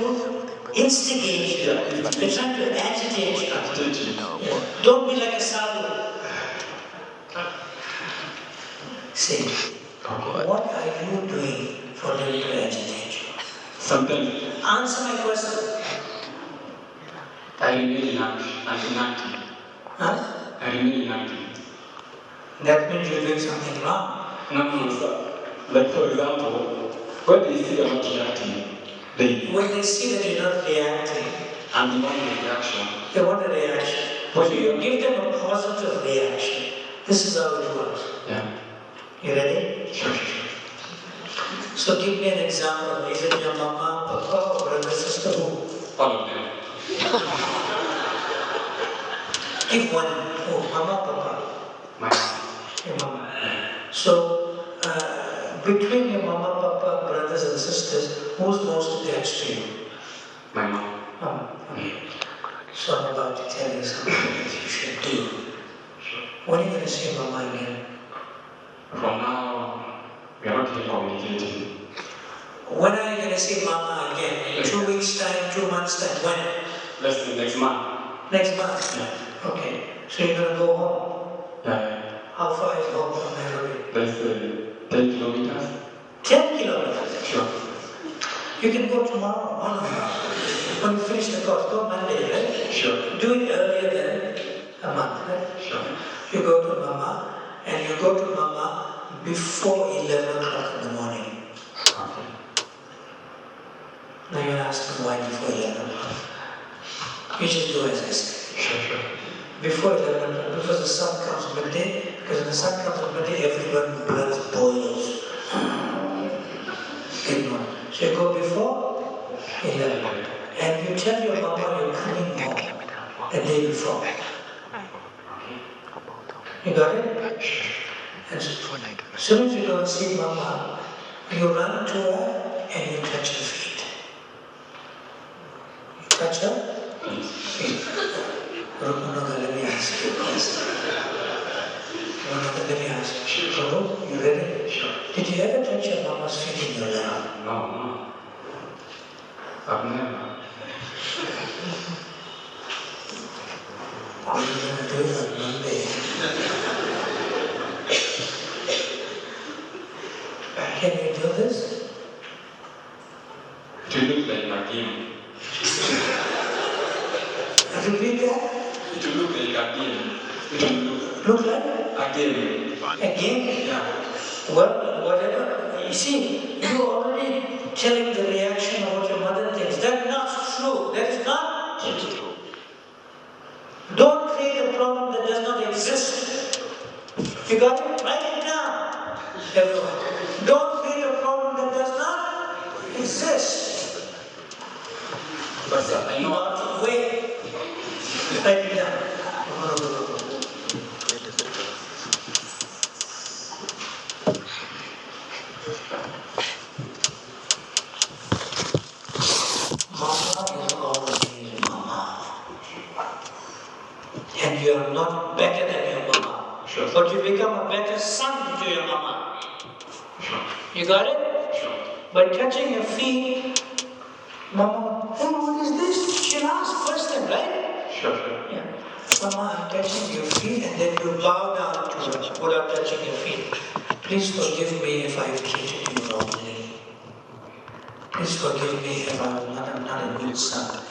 instigate you. They're trying to agitate you. Yeah. Don't be like a sadhu. Say, what are you doing for them to agitate you? Sometimes. Answer my question. I remain in action. and inactive. Huh? I remain inactive. That means you're doing something wrong. No, sir. Like for example, when they see you're not reacting, when they see that you're not reacting, and they want a reaction. They want a reaction. But you give them a positive reaction. This is how it works. Yeah. You ready? Sure. So give me an example. Is it your mama, papa, or brother, sister, who? All of them. Give one. Oh, mama, papa. My mom. Your mama. So, between your mama, papa, brothers and sisters, who's most attached to you? My mom. Oh, okay. So I'm about to tell you something that you should do. When are you going to see mama again? From now, we are not even communicating. When are you going to see mama again? In 2 weeks' time, 2 months' time? When? Let's say next month. Next month? Yeah. Okay. So you're going to go home? Yeah. How far is home from Nairobi? Let's say 10 kilometers. 10 kilometers? Sure. You can go tomorrow, all of you. When you finish the course, go Monday, right? Sure. Do it earlier than a month, right? Sure. You go to mama, and you go to mama before 11 o'clock in the morning. Okay. Now you're asking why before 11 o'clock. You just do as I say. Sure. Before 11 o'clock, because the sun comes midday, because when the sun comes at midday, everyone's blood boils. So you go before 11. And you tell your mama you're coming home the day before. You got it? And so, as soon as you don't see mama, you run to her and you touch her feet. You touch her feet. Rukunaga, let me ask you a question. Rukunaga, let me ask you. Prabhu, you ready? Sure. Did you ever touch your mama's feet in your life? No. I've never. What are you going to do on Monday? Can you do this? To look like a game. Repeat that? To look like a game. To look like? A game. A game? Yeah. Well, whatever. You see, you're already telling the reaction of what your mother thinks. That's not true. That is not true. Don't create a problem that does not exist. You got it? Write it down, everyone. Don't create a problem that does not exist. But sir, I know. Wait. Write it down. And you are not better than your mama. Sure. But you become a better son to your mama. Sure. You got it? Sure. By touching your feet, mama, hey, what is this? She'll ask first thing, right? Sure. Yeah. Mama, I'm touching your feet, and then you bow down to her without touching your feet. Please forgive me if I've treated you wrongly. Please forgive me if I'm not a good son.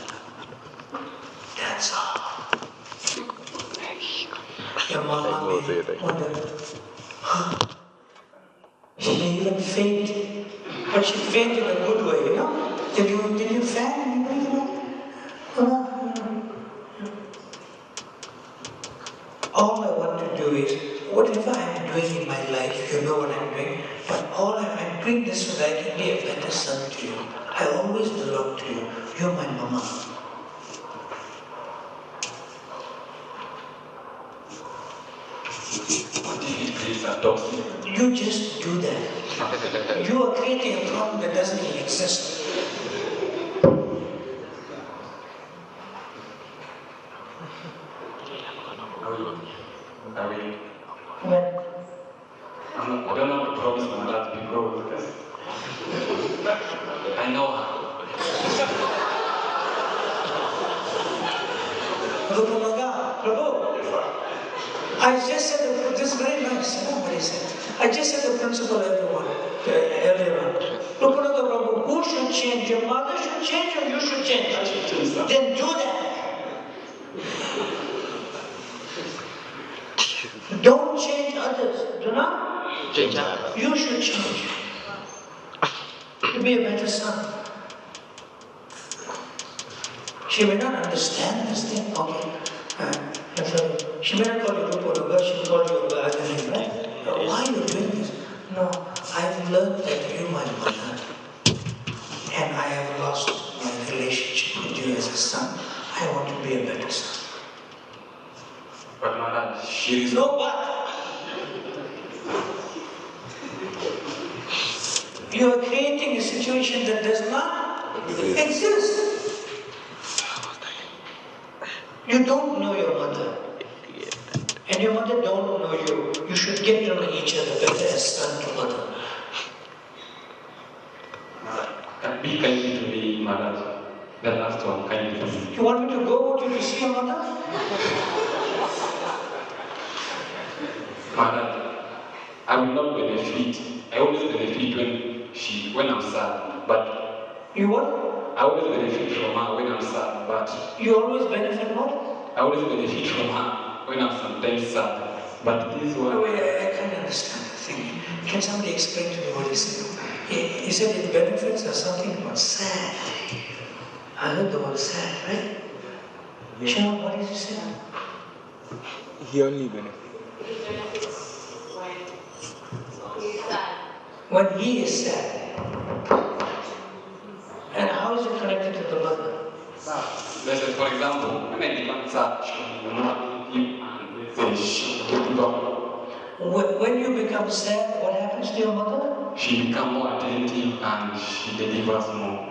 That's all. Your mama may wonder, she may even faint, but she faint in a good way, you know? Did you faint? All I want to do is, whatever I'm doing in my life, you know what I'm doing, but all I'm doing this so that I can be a better son to you. I always belong to you. You're my mama. You just do that. You are creating a problem that doesn't even exist. I will. When? I don't want to promise my dad to be broke because I know her. Prabhu, I just said this is very nice. You know what he said? I just said the principle earlier on. Prabhu, who should change? Your mother should change or you should change? I should change that. Then do that. You should change to be a better son. She may not understand this thing, okay. She may not call you Rupa, she will call you other name, right? Why are you doing this? No, I've learned that you're my mother, and I have lost my relationship with you as a son. I want to be a better son. But Maharaj, she is... No, but you are creating a situation that does not exist. You don't know your mother, and your mother don't know you. You should get to know each other better as son to mother. Be kind to me, Maharaj. The last one, kind to me. You want me to go to see your mother? Maharaj, I will not benefit. I always benefit when I'm sad, but... You what? I always benefit from her when I'm sad, but... You always benefit what? I always benefit from her when I'm sometimes sad, but this one... No, wait, I can't understand the thing. Can somebody explain to me what he said? He said it benefits or something about sad. I heard the word sad, right? Yeah. Sure, what did he say? He only benefits. When he is sad. And how is it connected to the mother? Let's say, for example, when I become sad, she will not give and say she will give up. When you become sad, what happens to your mother? She becomes more attentive and she delivers more.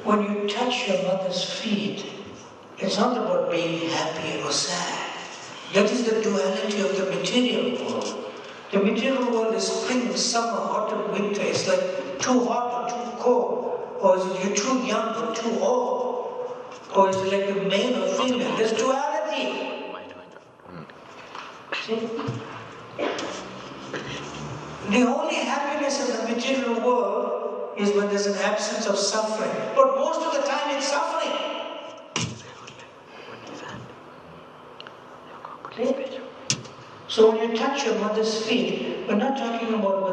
When you touch your mother's feet, it's not about being happy or sad. That is the duality of the material world. The material world is spring, summer, autumn, winter. It's like too hot or too cold. Or is it you're too young or too old? Or is it like a male or female? There's duality. See? The only happiness in the material world is when there's an absence of suffering. But most of the time it's suffering. See? So when you touch your mother's feet, we're not talking about